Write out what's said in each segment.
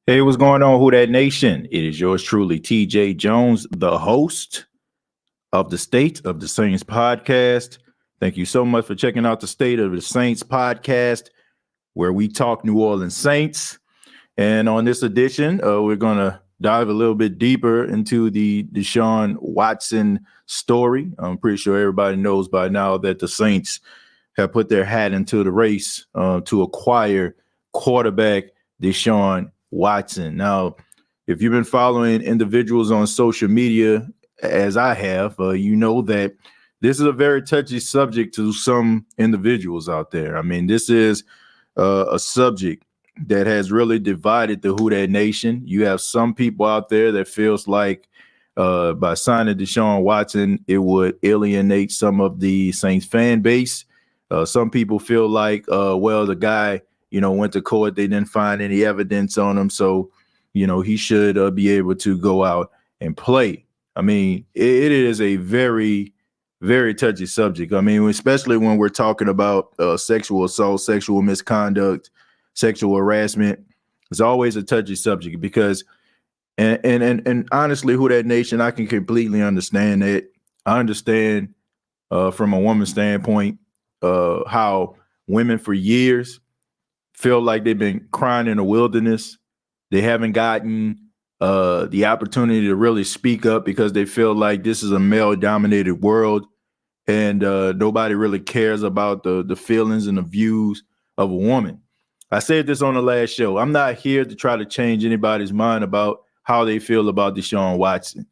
Hey, what's going on, Who Dat Nation? It is yours truly, TJ Jones, the host of the State of the Saints podcast. Thank you so much for checking out the State of the Saints podcast, where we talk New Orleans Saints. And on this edition, we're going to dive a little bit deeper into the DeShaun Watson story. I'm pretty sure everybody knows by now that the Saints have put their hat into the race to acquire quarterback DeShaun Watson. Now, if you've been following individuals on social media, as I have, you know that this is a very touchy subject to some individuals out there. I mean, this is a subject that has really divided the Who Dat Nation. You have some people out there that feels like by signing DeShaun Watson, it would alienate some of the Saints fan base. Some people feel like, well, the guy, went to court. They didn't find any evidence on him. So, he should be able to go out and play. I mean, it is a very, very touchy subject. I mean, especially when we're talking about sexual assault, sexual misconduct, sexual harassment. It's always a touchy subject because, and honestly, Who Dat Nation, I can completely understand it. I understand from a woman's standpoint how women for years feel like they've been crying in the wilderness. They haven't gotten the opportunity to really speak up because they feel like this is a male-dominated world and nobody really cares about the feelings and the views of a woman. I said this on the last show. I'm not here to try to change anybody's mind about how they feel about DeShaun Watson.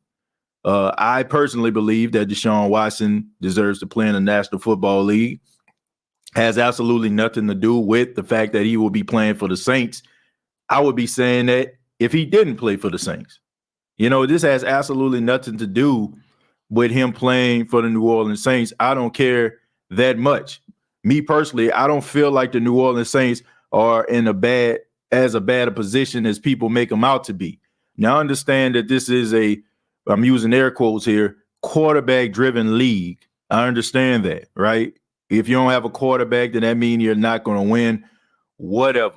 I personally believe that DeShaun Watson deserves to play in the National Football League. Has absolutely nothing to do with the fact that he will be playing for the Saints. I would be saying that if he didn't play for the Saints. This has absolutely nothing to do with him playing for the New Orleans Saints. I don't care that much. Me personally, I don't feel like the New Orleans Saints are in as bad a position as people make them out to be. Now, I understand that this is I'm using air quotes here, quarterback-driven league. I understand that, right? If you don't have a quarterback, then that means you're not going to win, whatever.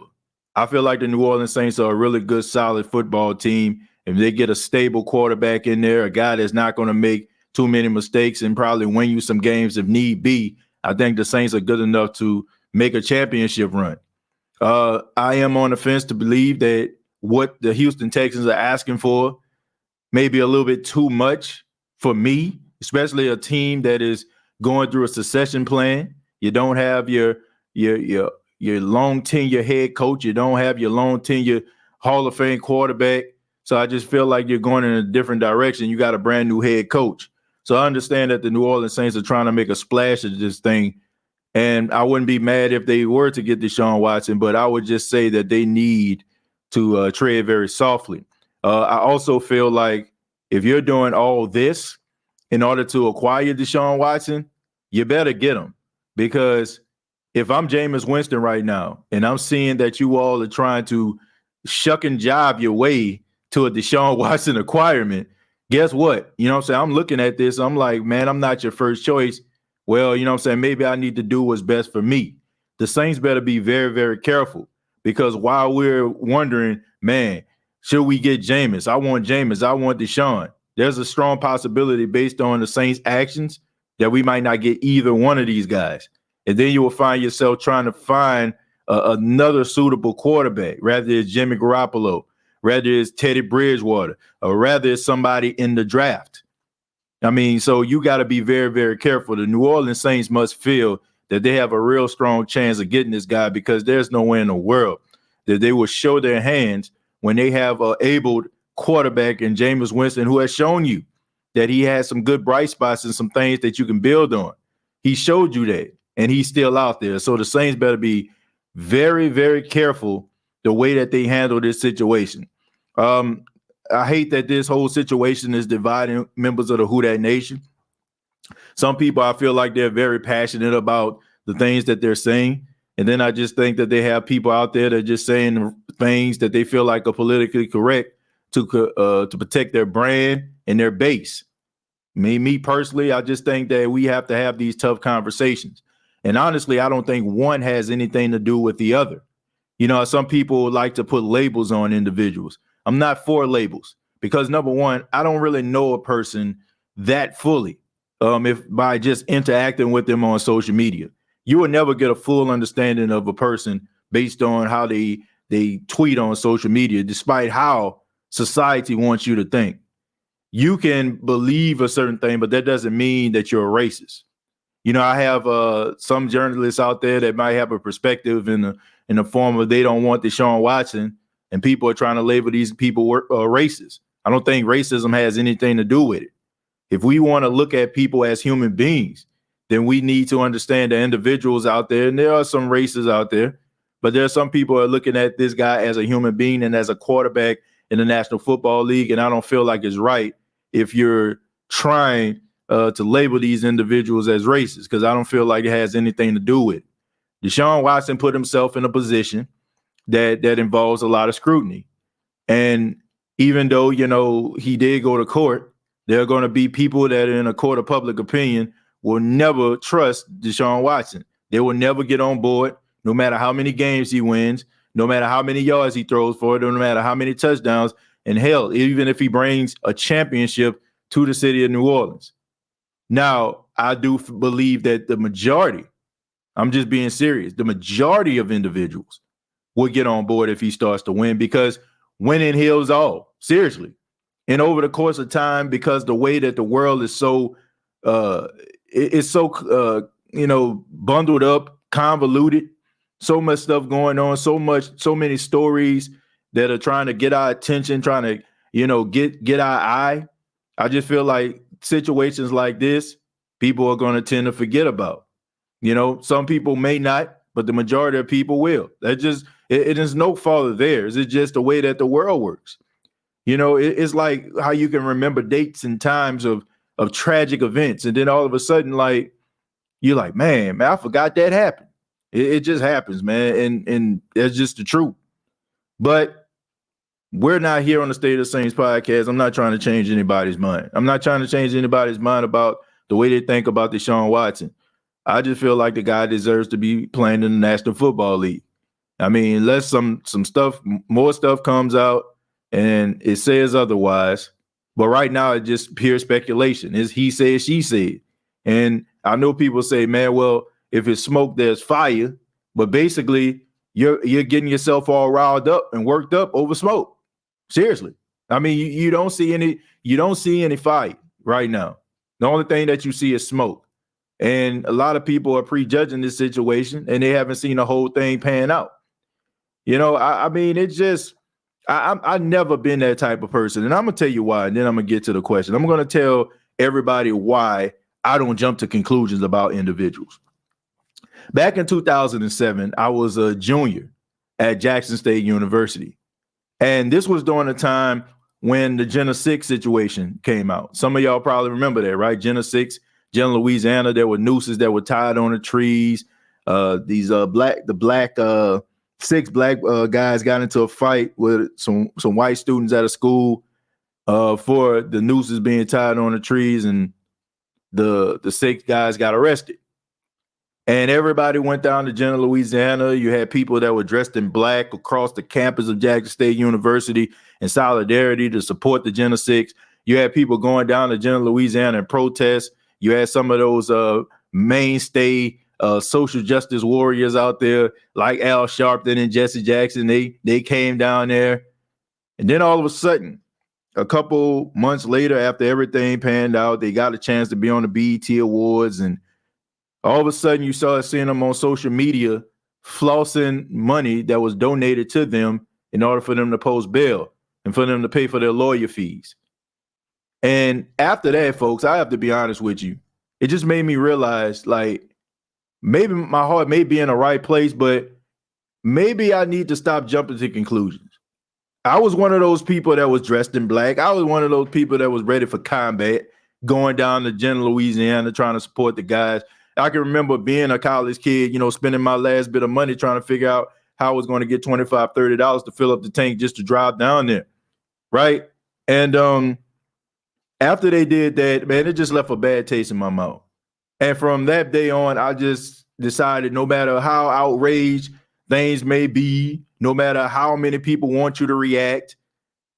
I feel like the New Orleans Saints are a really good, solid football team. If they get a stable quarterback in there, a guy that's not going to make too many mistakes and probably win you some games if need be, I think the Saints are good enough to make a championship run. I am on the fence to believe that what the Houston Texans are asking for may be a little bit too much for me, especially a team that is going through a succession plan. You don't have your long tenure head coach. You don't have your long tenure Hall of Fame quarterback. So I just feel like you're going in a different direction. You got a brand new head coach. So I understand that the New Orleans Saints are trying to make a splash of this thing. And I wouldn't be mad if they were to get DeShaun Watson, but I would just say that they need to tread very softly. I also feel like if you're doing all this in order to acquire DeShaun Watson, you better get him. Because if I'm Jameis Winston right now and I'm seeing that you all are trying to shuck and jive your way to a DeShaun Watson acquirement, guess what? I'm looking at this. I'm like, man, I'm not your first choice. Well, maybe I need to do what's best for me. The Saints better be very, very careful because while we're wondering, man, should we get Jameis? I want Jameis. I want DeShaun. There's a strong possibility based on the Saints' actions that we might not get either one of these guys. And then you will find yourself trying to find another suitable quarterback, rather it's Jimmy Garoppolo, rather it's Teddy Bridgewater, or rather it's somebody in the draft. I mean, so you got to be very, very careful. The New Orleans Saints must feel that they have a real strong chance of getting this guy because there's no way in the world that they will show their hands when they have an able quarterback in Jameis Winston who has shown you that he has some good bright spots and some things that you can build on. He showed you that, and he's still out there. So the Saints better be very, very careful the way that they handle this situation. I hate that this whole situation is dividing members of the Who Dat Nation. Some people, I feel like they're very passionate about the things that they're saying. And then I just think that they have people out there that are just saying things that they feel like are politically correct to protect their brand and their base. Me personally, I just think that we have to have these tough conversations. And honestly, I don't think one has anything to do with the other. You know, some people like to put labels on individuals. I'm not for labels because, number one, I don't really know a person that fully. If by just interacting with them on social media, you will never get a full understanding of a person based on how they tweet on social media, despite how society wants you to think. You can believe a certain thing, but that doesn't mean that you're a racist. You know, I have some journalists out there that might have a perspective in the form of they don't want DeShaun Watson, and people are trying to label these people racist. I don't think racism has anything to do with it. If we want to look at people as human beings, then we need to understand the individuals out there. And there are some races out there, but there are some people who are looking at this guy as a human being and as a quarterback in the National Football League. And I don't feel like it's right if you're trying to label these individuals as racist, because I don't feel like it has anything to do with it. DeShaun Watson put himself in a position that involves a lot of scrutiny. And even though, you know, he did go to court, there are going to be people that in a court of public opinion will never trust DeShaun Watson. They will never get on board, no matter how many games he wins, no matter how many yards he throws for it, no matter how many touchdowns, and hell, even if he brings a championship to the city of New Orleans. Now, I do believe that the majority, I'm just being serious, the majority of individuals will get on board if he starts to win, because winning heals all, seriously. And over the course of time, because the way that the world is so, bundled up, convoluted, so much stuff going on, so many stories that are trying to get our attention, trying to, get our eye. I just feel like situations like this, people are going to tend to forget about. You know, some people may not, but the majority of people will. That just, it is no fault of theirs. It's just the way that the world works. You know, it's like how you can remember dates and times of tragic events, and then all of a sudden, like, you're like, man, I forgot that happened. It just happens, man, and that's just the truth. But we're not here on the State of the Saints podcast. I'm not trying to change anybody's mind. I'm not trying to change anybody's mind about the way they think about DeShaun Watson. I just feel like the guy deserves to be playing in the National Football League. I mean, unless some stuff, more stuff comes out and it says otherwise. But right now, it's just pure speculation. It's he said, she said. And I know people say, man, well, if it's smoke, there's fire. But basically, you're getting yourself all riled up and worked up over smoke. Seriously. I mean, you don't see any fire right now. The only thing that you see is smoke. And a lot of people are prejudging this situation, and they haven't seen the whole thing pan out. You know, I mean, it's just, I've never been that type of person. And I'm going to tell you why, and then I'm going to get to the question. I'm going to tell everybody why I don't jump to conclusions about individuals. Back in 2007, I was a junior at Jackson State University. And this was during a time when the Jenna 6 situation came out. Some of y'all probably remember that, right? Jenna 6, Jenna, Louisiana, there were nooses that were tied on the trees. These six black guys got into a fight with some white students at a school for the nooses being tied on the trees, and the six guys got arrested. And everybody went down to Jenna, Louisiana. You had people that were dressed in black across the campus of Jackson State University in solidarity to support the Jenna 6. You had people going down to Jenna, Louisiana and protest. You had some of those mainstay social justice warriors out there like Al Sharpton and Jesse Jackson. They came down there. And then all of a sudden, a couple months later, after everything panned out, they got a chance to be on the BET Awards, and all of a sudden, you started seeing them on social media flossing money that was donated to them in order for them to post bail and for them to pay for their lawyer fees. And after that, folks, I have to be honest with you, it just made me realize, like, maybe my heart may be in the right place, but maybe I need to stop jumping to conclusions. I was one of those people that was dressed in black. I was one of those people that was ready for combat, going down to Jenna, Louisiana, trying to support the guys. I can remember being a college kid, spending my last bit of money trying to figure out how I was going to get $25, $30 to fill up the tank just to drive down there, right? And after they did that, man, it just left a bad taste in my mouth. And from that day on, I just decided no matter how outraged things may be, no matter how many people want you to react.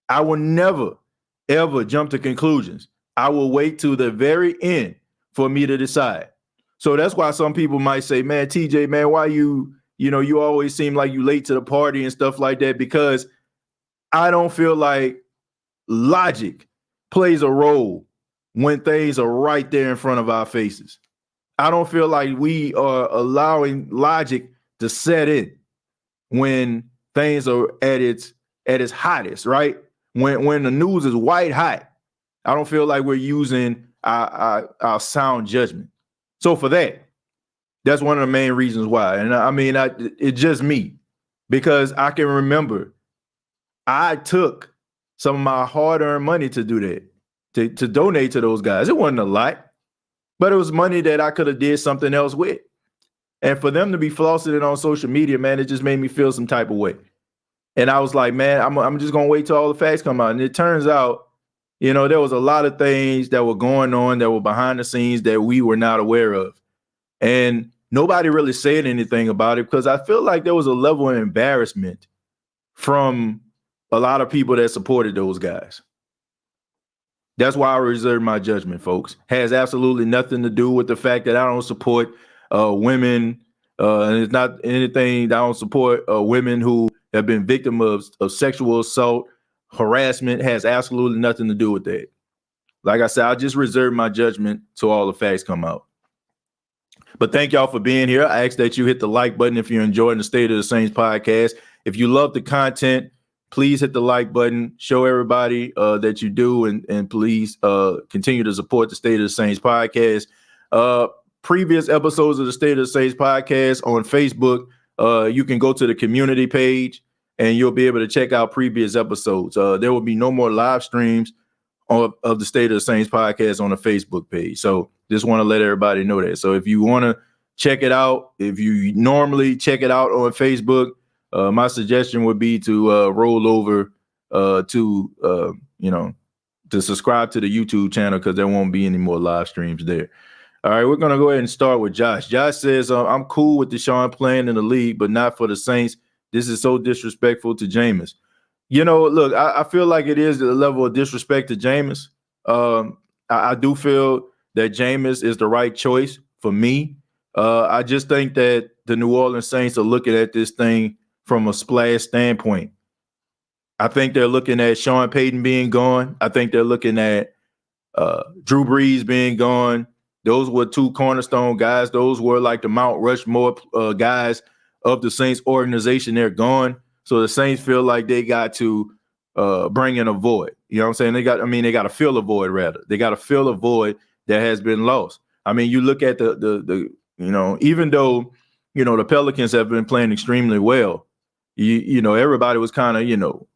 I will never, ever jump to conclusions. I will wait till the very end for me to decide. So that's why some people might say, man, TJ, man, why you always seem like you late to the party and stuff like that, because I don't feel like logic plays a role when things are right there in front of our faces. I don't feel like we are allowing logic to set in when things are at its hottest, right? When the news is white hot. I don't feel like we're using our sound judgment. So for that's one of the main reasons why. And I mean, it's just me, because I can remember I took some of my hard-earned money to do that, to donate to those guys. It wasn't a lot, but it was money that I could have did something else with. And for them to be flossing it on social media, man, it just made me feel some type of way. And I was like, man, I'm just going to wait till all the facts come out. And it turns out, there was a lot of things that were going on that were behind the scenes that we were not aware of. And nobody really said anything about it, because I feel like there was a level of embarrassment from a lot of people that supported those guys. That's why I reserve my judgment, folks. Has absolutely nothing to do with the fact that I don't support women. And it's not anything that I don't support women who have been victims of sexual assault, harassment. Has absolutely nothing to do with that. Like I said, I just reserve my judgment till all the facts come out. But thank y'all for being here. I ask that you hit the like button if you're enjoying the State of the Saints podcast. If you love the content, please hit the like button. Show everybody that you do, and please continue to support the State of the Saints podcast. Previous episodes of the State of the Saints podcast on Facebook, you can go to the community page and you'll be able to check out previous episodes. There will be no more live streams of the State of the Saints podcast on the Facebook page. So just want to let everybody know that. So if you want to check it out, if you normally check it out on Facebook, my suggestion would be to roll over to subscribe to the YouTube channel, because there won't be any more live streams there. All right, we're going to go ahead and start with Josh. Josh says, I'm cool with DeShaun playing in the league, but not for the Saints. This is so disrespectful to Jameis. Look, I feel like it is a level of disrespect to Jameis. I do feel that Jameis is the right choice for me. I just think that the New Orleans Saints are looking at this thing from a splash standpoint. I think they're looking at Sean Payton being gone. I think they're looking at Drew Brees being gone. Those were two cornerstone guys. Those were like the Mount Rushmore guys of the Saints organization. They're gone. So the Saints feel like they got to bring in a void. You know what I'm saying? They got to fill a void, rather. They got to fill a void that has been lost. I mean, you look at the even though, the Pelicans have been playing extremely well, everybody was kind of,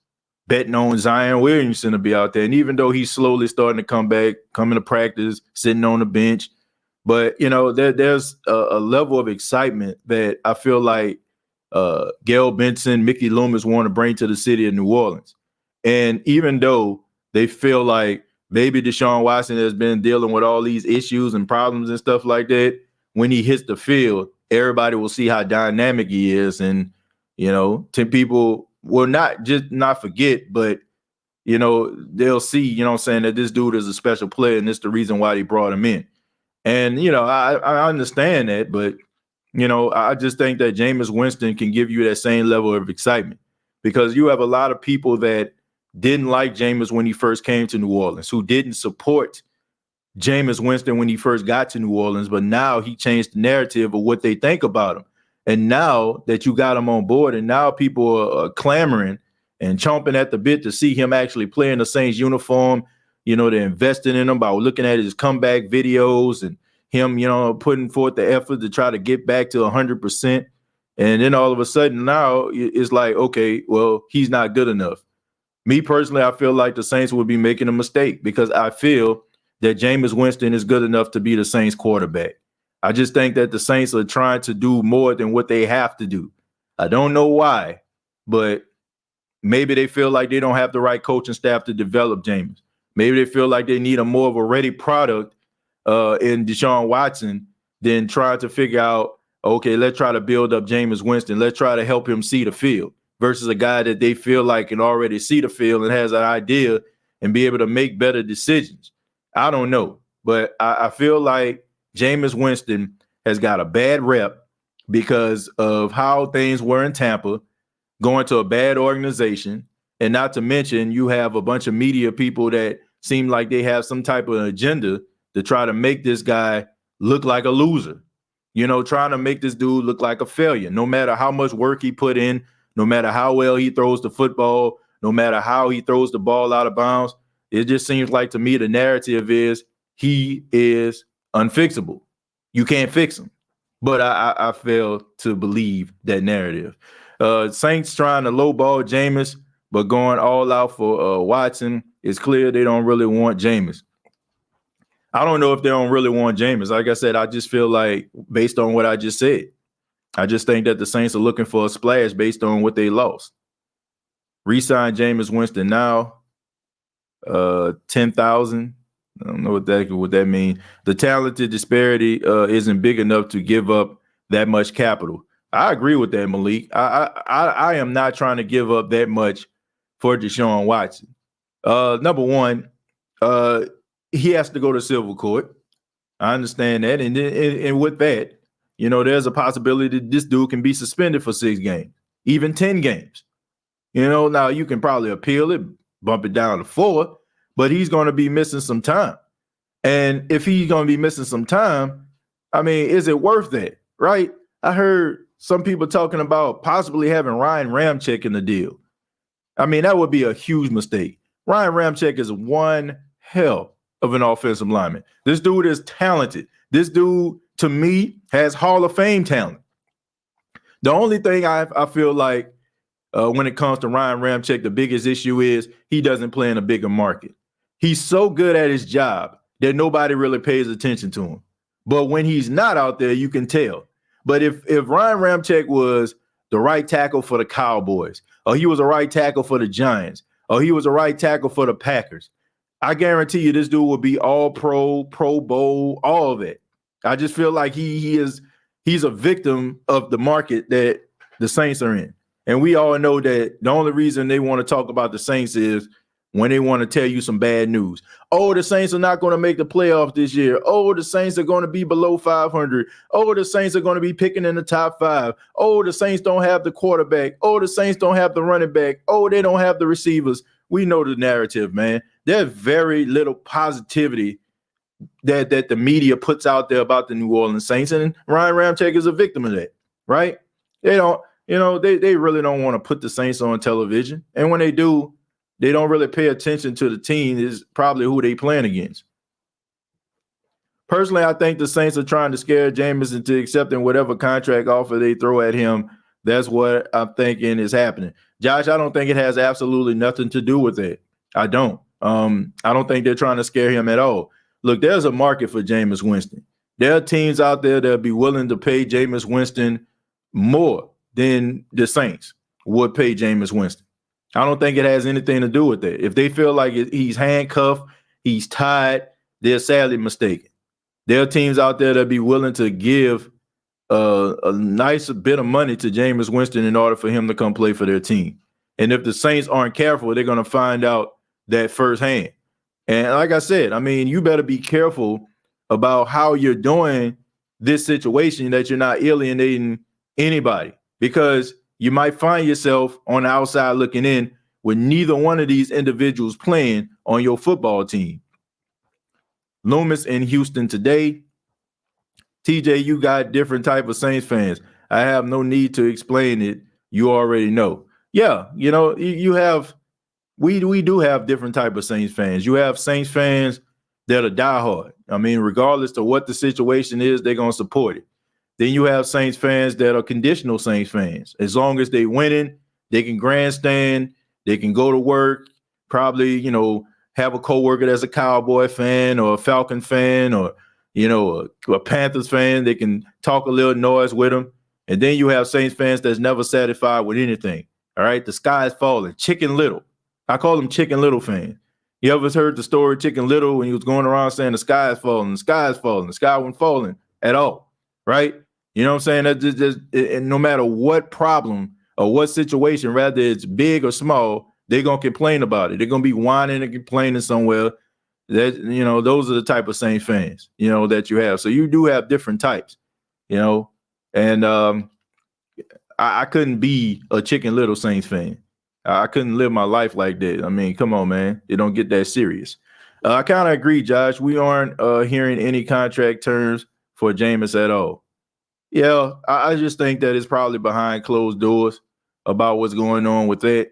betting on Zion Williamson to be out there. And even though he's slowly starting to come back, coming to practice, sitting on the bench, but, there's a level of excitement that I feel like Gail Benson, Mickey Loomis want to bring to the city of New Orleans. And even though they feel like maybe DeShaun Watson has been dealing with all these issues and problems and stuff like that, when he hits the field, everybody will see how dynamic he is. And, 10 people will not forget, but, they'll see, that this dude is a special player, and it's the reason why they brought him in. And, I understand that, but, I just think that Jameis Winston can give you that same level of excitement, because you have a lot of people that didn't like Jameis when he first came to New Orleans, who didn't support Jameis Winston when he first got to New Orleans, but now he changed the narrative of what they think about him. And now that you got him on board, and now people are clamoring and chomping at the bit to see him actually play in the Saints uniform, they're investing in him by looking at his comeback videos and him, putting forth the effort to try to get back to 100%. And then all of a sudden now it's like, okay, well, he's not good enough. Me personally, I feel like the Saints would be making a mistake, because I feel that Jameis Winston is good enough to be the Saints quarterback. I just think that the Saints are trying to do more than what they have to do. I don't know why, but maybe they feel like they don't have the right coaching staff to develop Jameis. Maybe they feel like they need a more of a ready product in DeShaun Watson than trying to figure out, okay, let's try to build up Jameis Winston. Let's try to help him see the field versus a guy that they feel like can already see the field and has an idea and be able to make better decisions. I don't know, but I feel like Jameis Winston has got a bad rep because of how things were in Tampa, going to a bad organization. And not to mention, you have a bunch of media people that seem like they have some type of agenda to try to make this guy look like a loser, trying to make this dude look like a failure, no matter how much work he put in, no matter how well he throws the football, no matter how he throws the ball out of bounds. It just seems like to me the narrative is he is unfixable. You can't fix him. But I fail to believe that narrative. Saints trying to lowball Jameis, but going all out for Watson. It's clear they don't really want Jameis. I don't know if they don't really want Jameis. Like I said, I just feel like, based on what I just said, I just think that the Saints are looking for a splash based on what they lost. Re-sign Jameis Winston now, 10,000. I don't know what that means. The talented disparity isn't big enough to give up that much capital. I agree with that, Malik. I am not trying to give up that much for DeShaun Watson. Number one, he has to go to civil court. I understand that, and with that, there's a possibility that this dude can be suspended for 6 games, even 10 games. Now you can probably appeal it, bump it down to 4. But he's going to be missing some time. And if he's going to be missing some time, I mean, is it worth that, right? I heard some people talking about possibly having Ryan Ramczyk in the deal. I mean, that would be a huge mistake. Ryan Ramczyk is one hell of an offensive lineman. This dude is talented. This dude, to me, has Hall of Fame talent. The only thing I feel like when it comes to Ryan Ramczyk, the biggest issue is he doesn't play in a bigger market. He's so good at his job that nobody really pays attention to him. But when he's not out there, you can tell. But if Ryan Ramczyk was the right tackle for the Cowboys, or he was a right tackle for the Giants, or he was a right tackle for the Packers, I guarantee you this dude will be all pro, Pro Bowl, all of it. I just feel like he's a victim of the market that the Saints are in. And we all know that the only reason they want to talk about the Saints is when they want to tell you some bad news. Oh, the Saints are not going to make the playoffs this year. Oh, the Saints are going to be below 500. Oh, the Saints are going to be picking in the top 5. Oh, the Saints don't have the quarterback. Oh, the Saints don't have the running back. Oh, they don't have the receivers. We know the narrative, man. There's very little positivity that the media puts out there about the New Orleans Saints, and Ryan Ramczyk is a victim of that, right? They don't, they really don't want to put the Saints on television. And when they do, they don't really pay attention to the team is probably who they playing against. Personally, I think the Saints are trying to scare Jameis into accepting whatever contract offer they throw at him. That's what I'm thinking is happening. Josh, I don't think it has absolutely nothing to do with it. I don't. I don't think they're trying to scare him at all. Look, there's a market for Jameis Winston. There are teams out there that'll be willing to pay Jameis Winston more than the Saints would pay Jameis Winston. I don't think it has anything to do with that. If they feel like he's handcuffed, he's tied, they're sadly mistaken. There are teams out there that be willing to give a nice bit of money to Jameis Winston in order for him to come play for their team. And if the Saints aren't careful, they're going to find out that firsthand. And like I said, I mean, you better be careful about how you're doing this situation, that you're not alienating anybody, because you might find yourself on the outside looking in with neither one of these individuals playing on your football team. Loomis in Houston today. TJ, you got different type of Saints fans. I have no need to explain it. You already know. Yeah, you have we do have different type of Saints fans. You have Saints fans that are diehard. I mean, regardless of what the situation is, they're going to support it. Then you have Saints fans that are conditional Saints fans. As long as they winning, they can grandstand, they can go to work, probably, have a coworker that's a Cowboy fan or a Falcon fan or, a Panthers fan. They can talk a little noise with them. And then you have Saints fans that's never satisfied with anything. All right, the sky is falling. Chicken Little. I call them Chicken Little fans. You ever heard the story Chicken Little when he was going around saying the sky is falling, the sky is falling, the sky wasn't falling at all, right? You know what I'm saying? That and no matter what problem or what situation, whether it's big or small, they're gonna complain about it. They're gonna be whining and complaining somewhere. That, you know, those are the type of Saints fans, you know, that you have. So you do have different types, you know, and I couldn't be a Chicken Little Saints fan. I couldn't live my life like that. I mean, come on, man. It don't get that serious. I kind of agree, Josh. We aren't hearing any contract terms for Jameis at all. Yeah, I just think that it's probably behind closed doors about what's going on with that.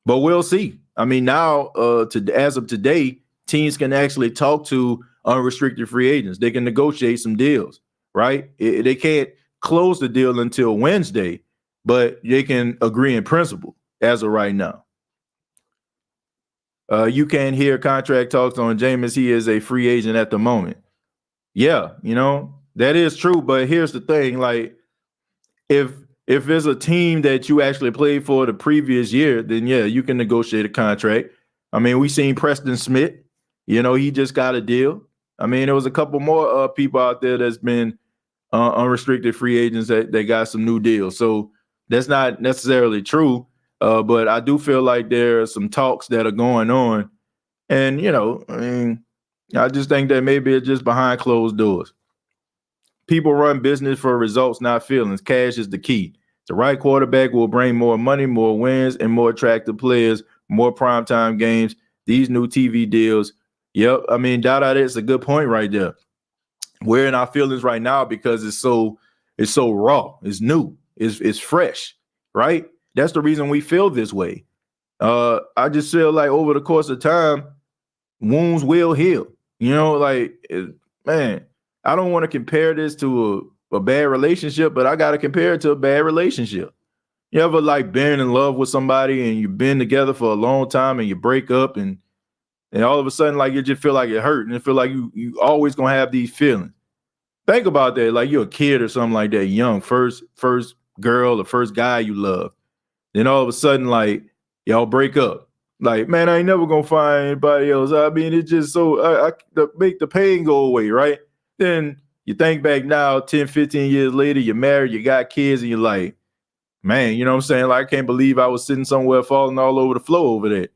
But we'll see. I mean, now, as of today, teams can actually talk to unrestricted free agents. They can negotiate some deals, right? They can't close the deal until Wednesday, but they can agree in principle as of right now. You can hear contract talks on Jameis. He is a free agent at the moment. Yeah, you know, that is true. But here's the thing, like, if there's a team that you actually played for the previous year, then yeah, you can negotiate a contract. I mean, we seen Preston Smith, you know, he just got a deal. I mean, there was a couple more people out there that's been unrestricted free agents that got some new deals. So that's not necessarily true. But I do feel like there are some talks that are going on. And, you know, I mean, I just think that maybe it's just behind closed doors. People run business for results, not feelings. Cash is the key. The right quarterback will bring more money, more wins, and more attractive players, more primetime games. These new TV deals. Yep. I mean, it's a good point right there. We're in our feelings right now because it's so raw. It's new. It's fresh, right? That's the reason we feel this way. I just feel like over the course of time, wounds will heal. You know, like, man, I don't want to compare this to a bad relationship, but I got to compare it to a bad relationship. You ever like been in love with somebody and you've been together for a long time and you break up and all of a sudden, like, you just feel like it hurt and it feel like you always gonna have these feelings. Think about that, like you're a kid or something like that, young, first girl or first guy you love. Then all of a sudden, like, y'all break up. Like, man, I ain't never gonna find anybody else. I mean, it's just so to make the pain go away, right? Then you think back now, 10, 15 years later, you're married, you got kids, and you're like, man, you know what I'm saying? Like, I can't believe I was sitting somewhere falling all over the floor over there.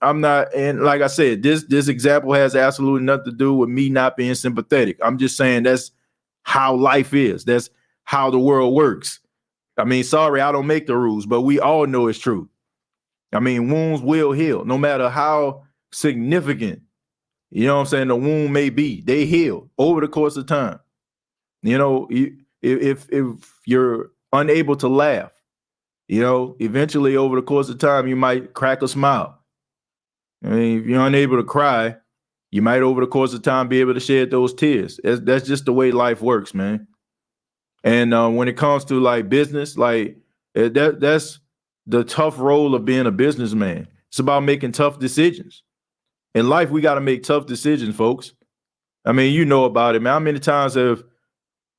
I'm not, and like I said, this example has absolutely nothing to do with me not being sympathetic. I'm just saying that's how life is. That's how the world works. I mean, sorry, I don't make the rules, but we all know it's true. I mean, wounds will heal, no matter how significant, you know what I'm saying, the wound may be. They heal over the course of time. You know, if you're unable to laugh, you know, eventually over the course of time, you might crack a smile. I mean, if you're unable to cry, you might over the course of time be able to shed those tears. That's just the way life works, man. And when it comes to like business, like that's the tough role of being a businessman. It's about making tough decisions. In life, we got to make tough decisions, folks. I mean, you know about it, man. How many times have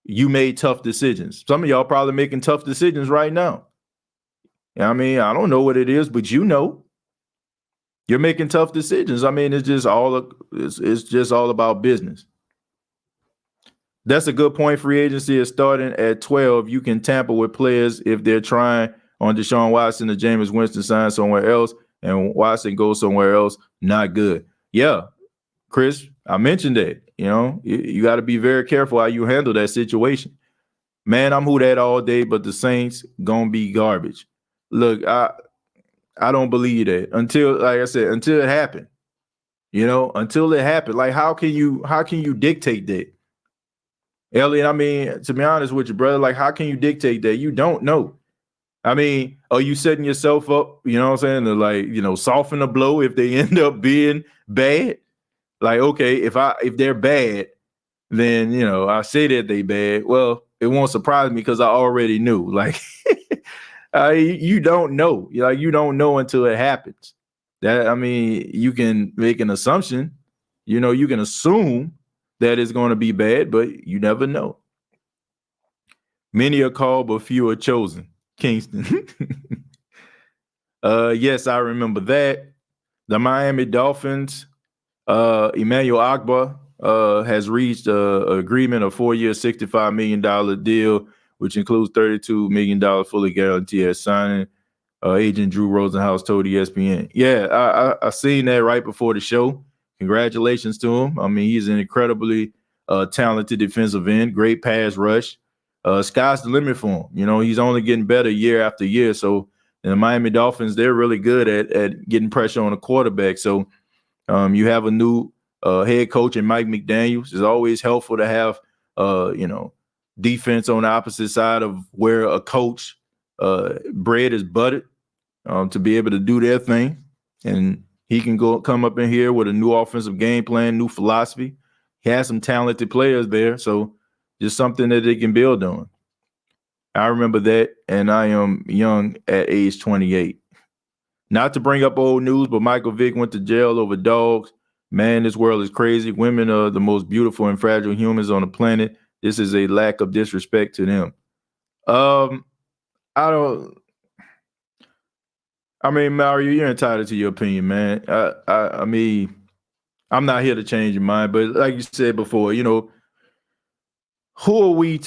you made tough decisions? Some of y'all probably making tough decisions right now. I mean, I don't know what it is, but you know, you're making tough decisions. I mean, it's just all about business. That's a good point. Free agency is starting at 12. You can tamper with players if they're trying on DeShaun Watson or Jameis Winston sign somewhere else and Watson goes somewhere else. Not good. Yeah, Chris, I mentioned that. You know, you got to be very careful how you handle that situation. Man, I'm Who Dat all day, but the Saints gonna be garbage. Look, I don't believe that until, like I said, until it happened. You know, until it happened. Like, how can you dictate that? Elliot, I mean, to be honest with you, brother, like, how can you dictate that? You don't know. I mean, are you setting yourself up, you know what I'm saying, to, like, you know, soften the blow if they end up being bad? Like, okay, if they're bad, then, you know, I say that they bad. Well, it won't surprise me because I already knew. Like, you don't know. Like, you don't know until it happens. That, I mean, you can make an assumption. You know, you can assume that it's going to be bad, but you never know. Many are called, but few are chosen. Kingston. Yes, I remember that. The Miami Dolphins, Emmanuel Ogbah has reached an agreement, a 4-year, $65 million deal, which includes $32 million fully guaranteed at signing. Agent Drew Rosenhaus told ESPN. Yeah, I seen that right before the show. Congratulations to him. I mean, he's an incredibly talented defensive end, great pass rush. Sky's the limit for him. You know, he's only getting better year after year. So the Miami Dolphins, they're really good at getting pressure on the quarterback. So you have a new head coach in Mike McDaniels. It's always helpful to have, defense on the opposite side of where a coach bread is buttered, to be able to do their thing. And he can come up in here with a new offensive game plan, new philosophy. He has some talented players there. So just something that they can build on. I remember that, and I am young at age 28. Not to bring up old news, but Michael Vick went to jail over dogs. Man, this world is crazy. Women are the most beautiful and fragile humans on the planet. This is a lack of disrespect to them. I mean, Mario, you're entitled to your opinion, man. I mean, I'm not here to change your mind, but like you said before, you know, who are we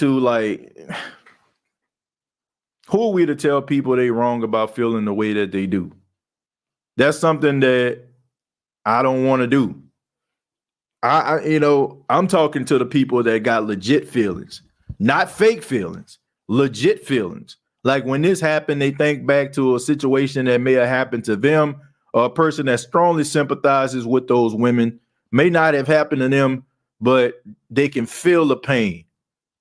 to tell people they wrong about feeling the way that they do? That's something that I don't want to do. I'm talking to the people that got legit feelings, not fake feelings, legit feelings. Like when this happened, they think back to a situation that may have happened to them, or a person that strongly sympathizes with those women. May not have happened to them, but they can feel the pain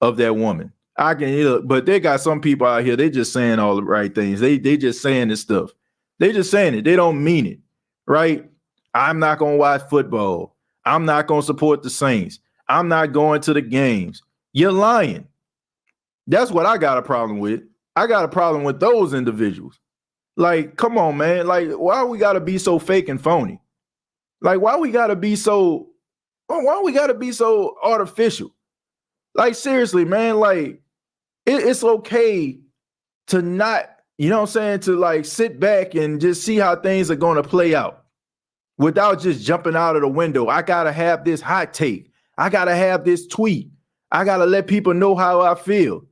of that woman. But they got some people out here, they just saying all the right things. They just saying this stuff. They just saying it. They don't mean it, right? I'm not going to watch football. I'm not going to support the Saints. I'm not going to the games. You're lying. That's what I got a problem with. I got a problem with those individuals. Like, come on, man. Like, why we got to be so fake and phony? Like, why we got to be so artificial? Like, seriously, man, like, it's okay to not, you know what I'm saying, to like sit back and just see how things are going to play out without just jumping out of the window. I got to have this hot take. I got to have this tweet. I got to let people know how I feel.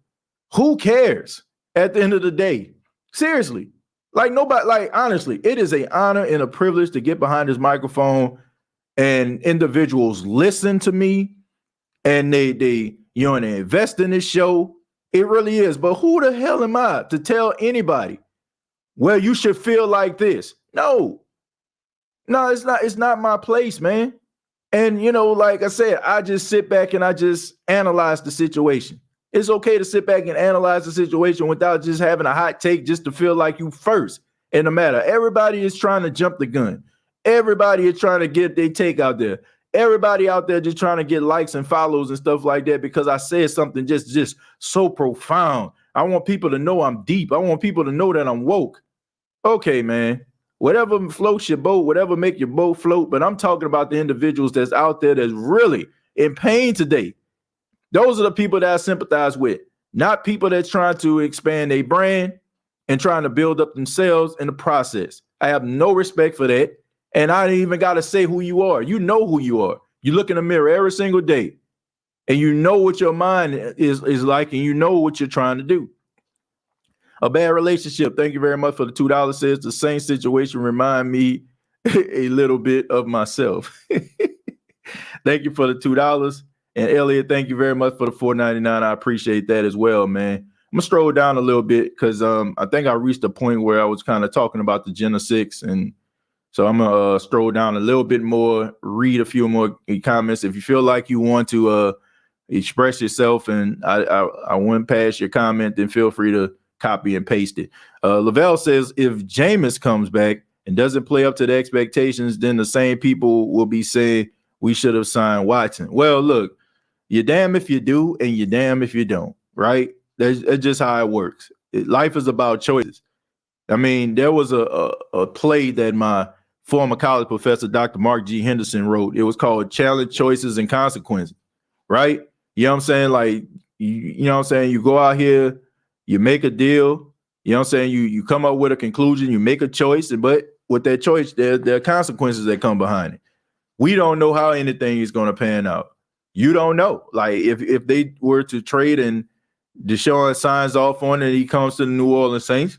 Who cares at the end of the day? Seriously. Like nobody, like honestly, it is an honor and a privilege to get behind this microphone and individuals listen to me and they invest in this show. It really is. But who the hell am I to tell anybody, well, you should feel like this? No, it's not my place, man. And, like I said, I just sit back and I just analyze the situation. It's okay to sit back and analyze the situation without just having a hot take just to feel like you first in the matter. Everybody is trying to jump the gun. Everybody is trying to get their take out there. Everybody out there just trying to get likes and follows and stuff like that because I said something just so profound. I want people to know I'm deep. I want people to know that I'm woke. Okay, man. Whatever floats your boat, whatever make your boat float. But I'm talking about the individuals that's out there that's really in pain today. Those are the people that I sympathize with, not people that's trying to expand their brand and trying to build up themselves in the process. I have no respect for that. And I ain't even got to say who you are. You know who you are. You look in the mirror every single day and you know what your mind is like and you know what you're trying to do. A bad relationship. Thank you very much for the $2. Says the same situation remind me a little bit of myself. Thank you for the $2. And Elliot, thank you very much for the $4.99. I appreciate that as well, man. I'm gonna stroll down a little bit because I think I reached a point where I was kind of talking about the Gen 6, and so I'm gonna stroll down a little bit more, read a few more comments. If you feel like you want to express yourself, and I went past your comment, then feel free to copy and paste it. Lavelle says if Jameis comes back and doesn't play up to the expectations, then the same people will be saying we should have signed Watson. Well, look. You're damn if you do, and you're damn if you don't, right? That's just how it works. Life is about choices. I mean, there was a play that my former college professor, Dr. Mark G. Henderson, wrote. It was called Challenge, Choices, and Consequences, right? You know what I'm saying? Like, you know what I'm saying? You go out here, you make a deal, you know what I'm saying? You come up with a conclusion, you make a choice, but with that choice, there are consequences that come behind it. We don't know how anything is going to pan out. You don't know. Like if they were to trade and DeShaun signs off on it and he comes to the New Orleans Saints,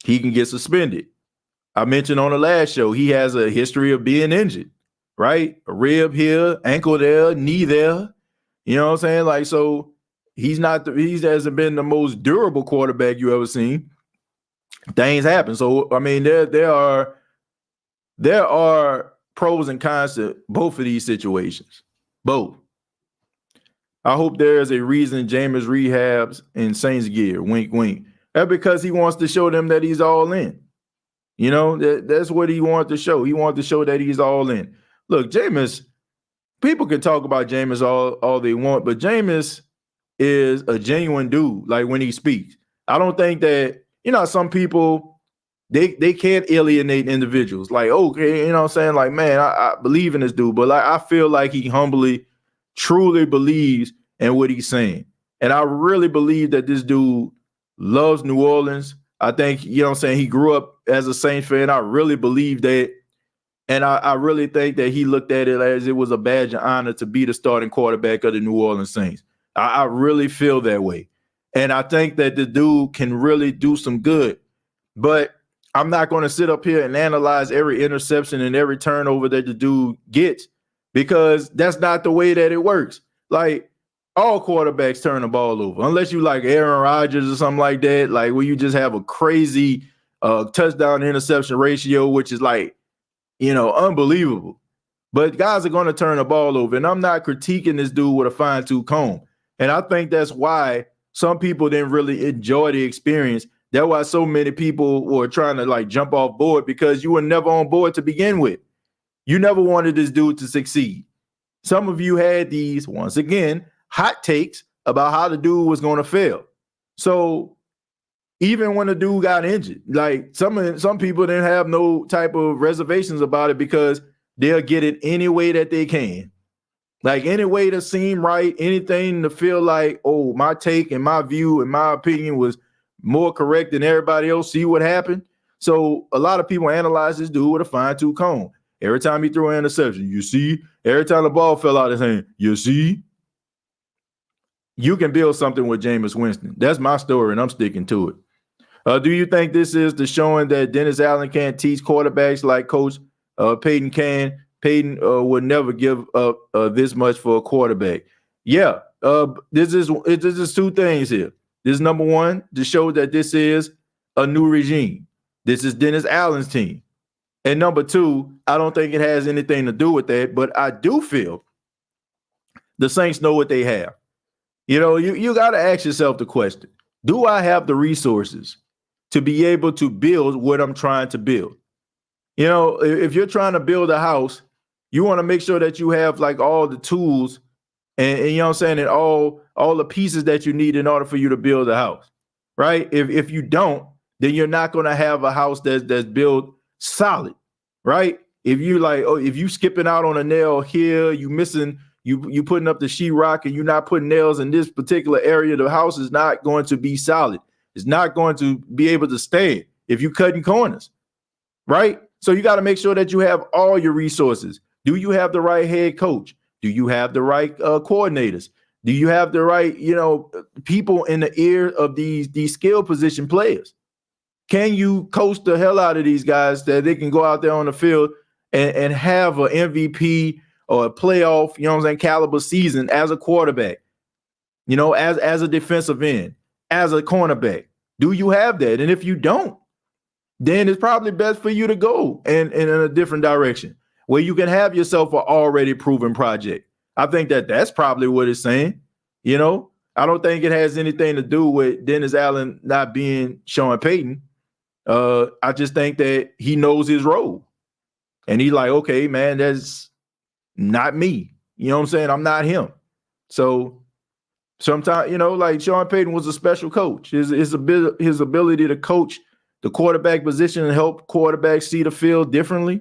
he can get suspended. I mentioned on the last show, he has a history of being injured, right? A rib here, ankle there, knee there. You know what I'm saying? Like, so he hasn't been the most durable quarterback you ever seen. Things happen. So, I mean, there are pros and cons to both of these situations. Both. I hope there is a reason Jameis rehabs in Saints gear. Wink, wink. That's because he wants to show them that he's all in. You know, that's what he wanted to show. He wanted to show that he's all in. Look, Jameis, people can talk about Jameis all they want, but Jameis is a genuine dude, like when he speaks. I don't think that, some people, they can't alienate individuals. Like, okay, you know what I'm saying? Like, man, I believe in this dude, but like I feel like he humbly, truly believes in what he's saying. And I really believe that this dude loves New Orleans. I think, he grew up as a Saints fan. I really believe that. And I really think that he looked at it as it was a badge of honor to be the starting quarterback of the New Orleans Saints. I really feel that way. And I think that the dude can really do some good. But I'm not going to sit up here and analyze every interception and every turnover that the dude gets, because that's not the way that it works. Like, all quarterbacks turn the ball over, unless you like Aaron Rodgers or something like that, like where you just have a crazy touchdown interception ratio, which is like, unbelievable. But guys are going to turn the ball over. And I'm not critiquing this dude with a fine-tooth comb. And I think that's why some people didn't really enjoy the experience. That's why so many people were trying to like jump off board, because you were never on board to begin with. You never wanted this dude to succeed. Some of you had these, once again, hot takes about how the dude was going to fail. So even when the dude got injured, like some people didn't have no type of reservations about it, because they'll get it any way that they can. Like any way to seem right, anything to feel like, oh, my take and my view and my opinion was more correct than everybody else. See what happened? So a lot of people analyze this dude with a fine-tooth comb. Every time he threw an interception, you see? Every time the ball fell out of his hand, you see? You can build something with Jameis Winston. That's my story, and I'm sticking to it. Do you think this is the showing that Dennis Allen can't teach quarterbacks like Coach Peyton can? Peyton would never give up this much for a quarterback. Yeah, this is two things here. This is number one, to show that this is a new regime. This is Dennis Allen's team. And number two, I don't think it has anything to do with that, but I do feel the Saints know what they have. You got to ask yourself the question, do I have the resources to be able to build what I'm trying to build? If you're trying to build a house, you want to make sure that you have like all the tools and you know what I'm saying, and all the pieces that you need in order for you to build a house, right? If you don't, then you're not going to have a house that's built solid, right? If you skipping out on a nail here, you missing, you putting up the sheetrock and you're not putting nails in this particular area, the house is not going to be solid. It's not going to be able to stand if you're cutting corners, right? So you got to make sure that you have all your resources. Do you have the right head coach? Do you have the right coordinators? Do you have the right, people in the ear of these skill position players? Can you coach the hell out of these guys that they can go out there on the field and have an MVP or a playoff, caliber season as a quarterback, as a defensive end, as a cornerback? Do you have that? And if you don't, then it's probably best for you to go in a different direction where you can have yourself an already proven project. I think that's probably what it's saying. I don't think it has anything to do with Dennis Allen not being Sean Payton. I just think that he knows his role. And he's like, okay, man, that's not me. You know what I'm saying? I'm not him. So sometimes, like Sean Payton was a special coach. His ability to coach the quarterback position and help quarterbacks see the field differently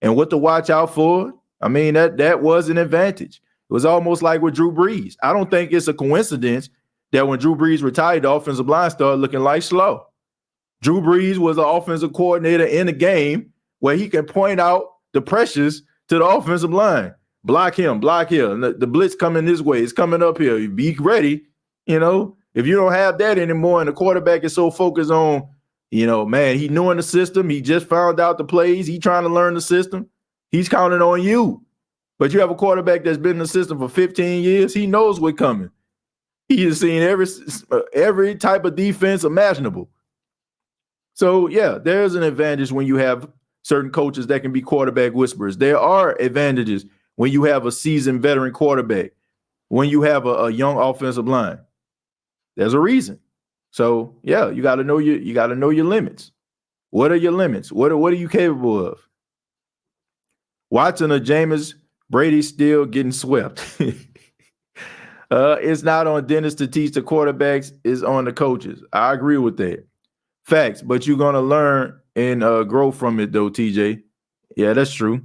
and what to watch out for. I mean, that was an advantage. It was almost like with Drew Brees. I don't think it's a coincidence that when Drew Brees retired, the offensive line started looking like slow. Drew Brees was an offensive coordinator in a game where he can point out the pressures to the offensive line. Block him, block here. And the blitz coming this way. It's coming up here. Be ready. You know, if you don't have that anymore and the quarterback is so focused on, you know, man, he knew in the system. He just found out the plays. He trying to learn the system. He's counting on you. But you have a quarterback that's been in the system for 15 years. He knows what's coming. He has seen every type of defense imaginable. So, yeah, there's an advantage when you have certain coaches that can be quarterback whisperers. There are advantages when you have a seasoned veteran quarterback, when you have a young offensive line. There's a reason. So, yeah, you got to know your limits. What are your limits? What are you capable of? Watson or Jameis, Brady still getting swept. It's not on Dennis to teach the quarterbacks, it's on the coaches. I agree with that. Facts, but you're going to learn and grow from it, though, TJ. Yeah, that's true.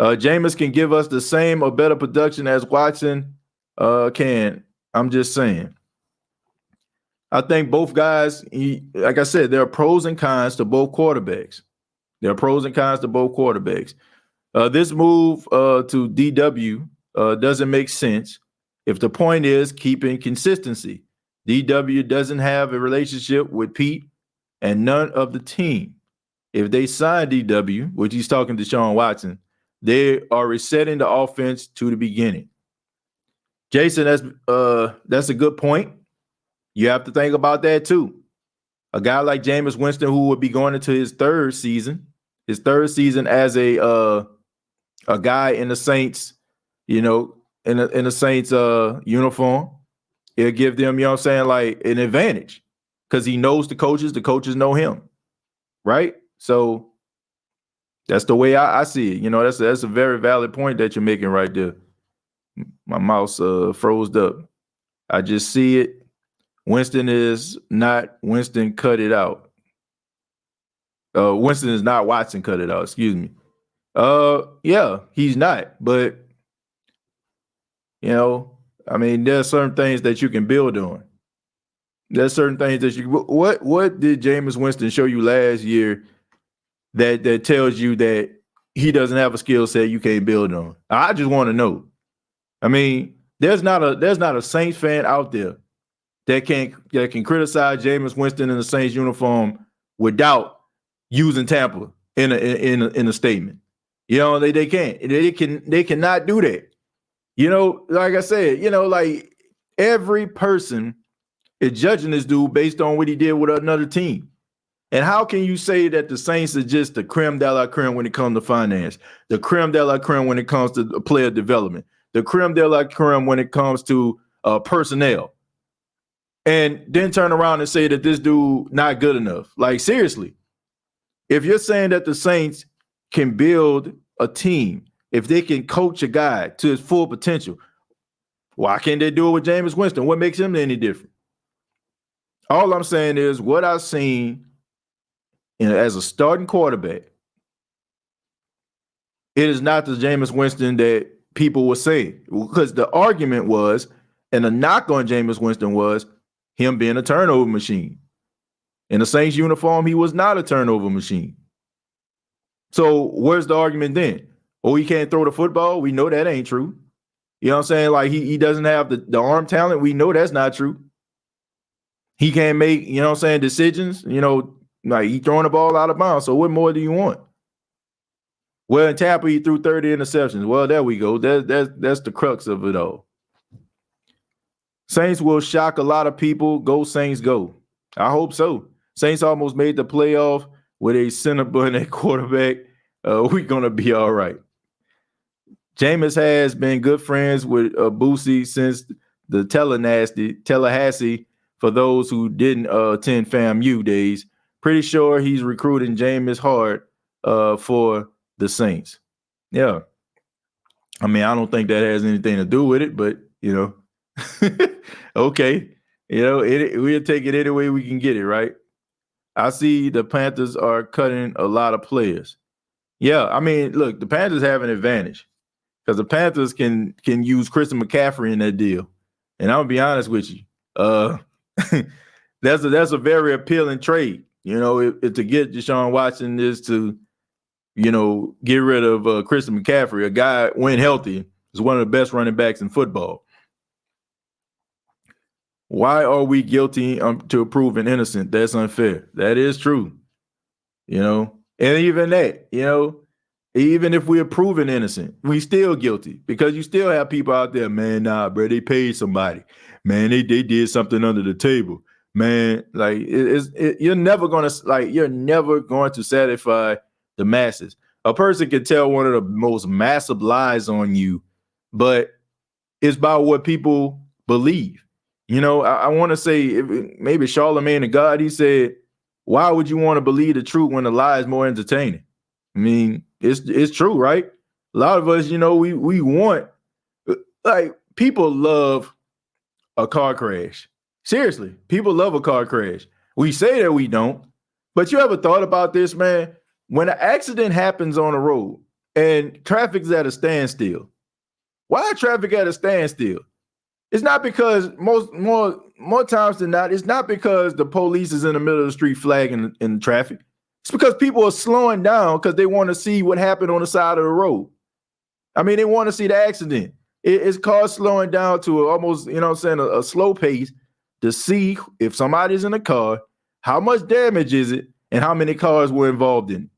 Jameis can give us the same or better production as Watson can. I'm just saying. I think both guys, like I said, there are pros and cons to both quarterbacks. There are pros and cons to both quarterbacks. This move to DW doesn't make sense if the point is keeping consistency. DW doesn't have a relationship with Pete and none of the team. If they sign DW, which he's talking to DeShaun Watson, they are resetting the offense to the beginning. Jason, that's a good point. You have to think about that too. A guy like Jameis Winston, who would be going into his third season as a guy in the Saints, you know, in the Saints uniform, it'll give them, you know what I'm saying, like an advantage because he knows the coaches know him, right? So that's the way I see it. You know, that's a very valid point that you're making right there. My mouse froze up. I just see it. Winston is not Winston, cut it out. Winston is not Watson, cut it out. Excuse me. Yeah, he's not. But, you know, I mean, there are certain things that you can build on. There's certain things that you. What did Jameis Winston show you last year that tells you that he doesn't have a skill set you can't build on? I just want to know. I mean, there's not a Saints fan out there that can criticize Jameis Winston in the Saints uniform without using Tampa in a statement. You know, they can't. They cannot do that. You know, like I said, you know, like every person is judging this dude based on what he did with another team. And how can you say that the Saints is just the creme de la creme when it comes to finance, the creme de la creme when it comes to player development, the creme de la creme when it comes to personnel, and then turn around and say that this dude not good enough? Like, seriously, if you're saying that the Saints can build a team, if they can coach a guy to his full potential, why can't they do it with Jameis Winston? What makes him any different? All I'm saying is what I've seen as a starting quarterback, it is not the Jameis Winston that people were saying. Because the argument was, and the knock on Jameis Winston was him being a turnover machine. In the Saints uniform, he was not a turnover machine. So where's the argument then? Oh, he can't throw the football? We know that ain't true. You know what I'm saying? Like he doesn't have the arm talent. We know that's not true. He can't make, you know what I'm saying, decisions. You know, like he throwing the ball out of bounds. So what more do you want? Well, in Tampa, he threw 30 interceptions. Well, there we go. That's the crux of it all. Saints will shock a lot of people. Go Saints, go. I hope so. Saints almost made the playoff with a center button at quarterback. We're going to be all right. Jameis has been good friends with Boosie since the Tallahassee, for those who didn't attend FAMU days. Pretty sure he's recruiting Jameis hard for the Saints. Yeah. I mean, I don't think that has anything to do with it, but, you know, okay. You know, we'll take it any way we can get it, right? I see the Panthers are cutting a lot of players. Yeah, I mean, look, the Panthers have an advantage because the Panthers can use Christian McCaffrey in that deal. And I'm going to be honest with you. That's a very appealing trade. You know, if to get DeShaun Watson is to get rid of Christian McCaffrey. A guy, when healthy, is one of the best running backs in football. Why are we guilty to proven innocent? That's unfair. That is true. And even that, even if we're proven innocent, we still guilty because you still have people out there, man, nah, bro, they paid somebody. Man, they did something under the table. Man, like you're never going to satisfy the masses. A person can tell one of the most massive lies on you, but it's about what people believe. I want to say maybe Charlemagne the God, he said, why would you want to believe the truth when the lie is more entertaining? I mean, it's true, right? A lot of us, we want, like, people love a car crash. Seriously, people love a car crash. We say that we don't, but you ever thought about this, man? When an accident happens on the road and traffic's at a standstill, why traffic at a standstill? It's not because more times than not, it's not because the police is in the middle of the street flagging in traffic. It's because people are slowing down because they want to see what happened on the side of the road. I mean, they want to see the accident. It's cars slowing down to almost, a slow pace to see if somebody's in a car, how much damage is it, and how many cars were involved in it.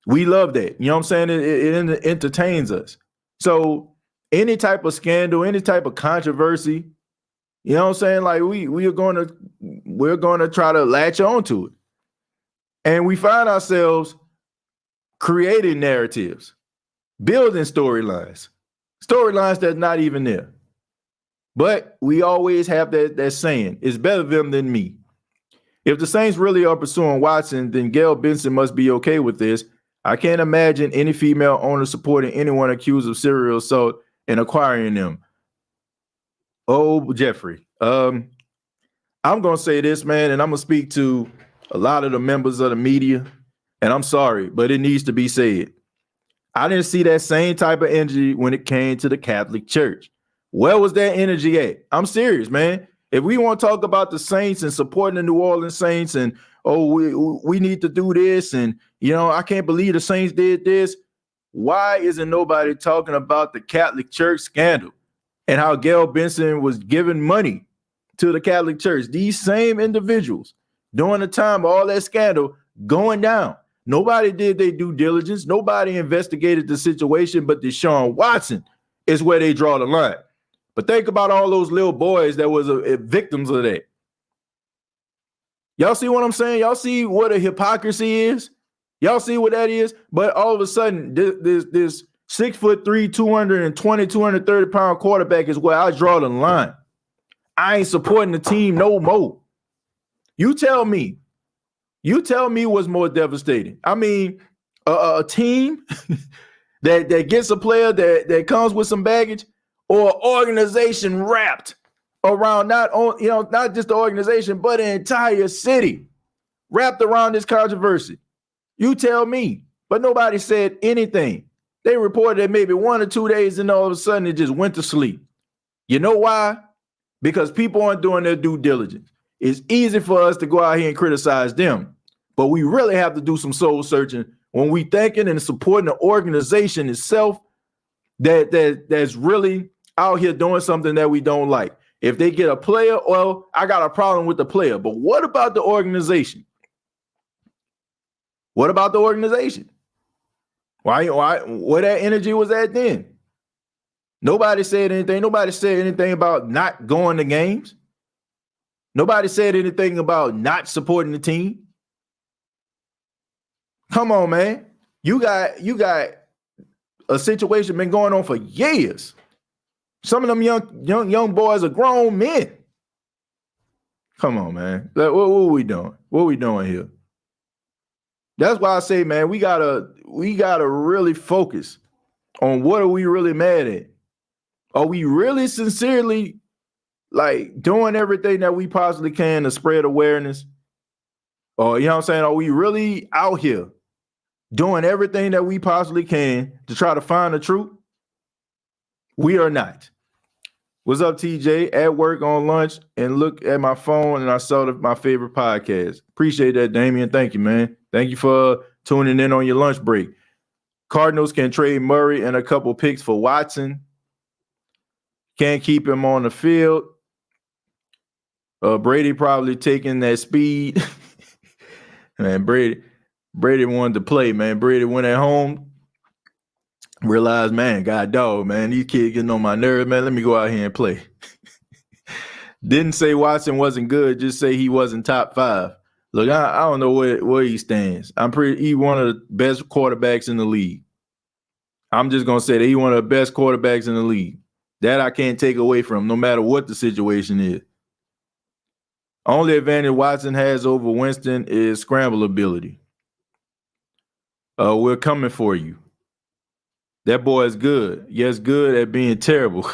We love that. You know what I'm saying? It entertains us. So any type of scandal, any type of controversy, you know what I'm saying? Like we're going to try to latch on to it. And we find ourselves creating narratives, building storylines that's not even there. But we always have that saying, it's better them than me. If the Saints really are pursuing Watson, then Gail Benson must be okay with this. I can't imagine any female owner supporting anyone accused of serial assault and acquiring them. Oh, Jeffrey, I'm going to say this, man, and I'm going to speak to a lot of the members of the media, and I'm sorry, but it needs to be said. I didn't see that same type of energy when it came to the Catholic Church. Where was that energy at? I'm serious, man. If we want to talk about the Saints and supporting the New Orleans Saints and, we need to do this, and, I can't believe the Saints did this, why isn't nobody talking about the Catholic Church scandal and how Gail Benson was giving money to the Catholic Church? These same individuals during the time of all that scandal going down. Nobody did their due diligence. Nobody investigated the situation, but DeShaun Watson is where they draw the line. But think about all those little boys that was victims of that. Y'all see what I'm saying? Y'all see what a hypocrisy is? Y'all see what that is? But all of a sudden, this 6'3", 220, 230 pound quarterback is where I draw the line. I ain't supporting the team no more. You tell me what's more devastating. I mean, a team that gets a player that comes with some baggage, or an organization wrapped around not just the organization, but an entire city wrapped around this controversy. You tell me. But nobody said anything. They reported that maybe 1 or 2 days, and all of a sudden it just went to sleep. You know why? Because people aren't doing their due diligence. It's easy for us to go out here and criticize them, but we really have to do some soul searching when we thinking and supporting the organization itself that's really out here doing something that we don't like. If they get a player, well, I got a problem with the player. But what about the organization? What about the organization? Why where that energy was at then? Nobody said anything. Nobody said anything about not going to games. Nobody said anything about not supporting the team. Come on, man. You got a situation been going on for years. Some of them young boys are grown men. Come on, man. What are we doing? What are we doing here? That's why I say, man, we gotta really focus on what are we really mad at. Are we really sincerely doing everything that we possibly can to spread awareness? Or, you know what I'm saying? Are we really out here doing everything that we possibly can to try to find the truth? We are not. What's up, TJ? At work on lunch and look at my phone and I saw my favorite podcast. Appreciate that, Damian. Thank you, man. Thank you for tuning in on your lunch break. Cardinals can trade Murray and a couple picks for Watson. Can't keep him on the field. Brady probably taking that speed. Man, Brady wanted to play, man. Brady went at home, realized, man, God dog, man, these kids getting on my nerves, man. Let me go out here and play. Didn't say Watson wasn't good, just say he wasn't top 5. Look, I don't know where he stands. He one of the best quarterbacks in the league. I'm just gonna say that he one of the best quarterbacks in the league. That I can't take away from him, no matter what the situation is. Only advantage Watson has over Winston is scramble ability. We're coming for you. That boy is good. Yes, good at being terrible.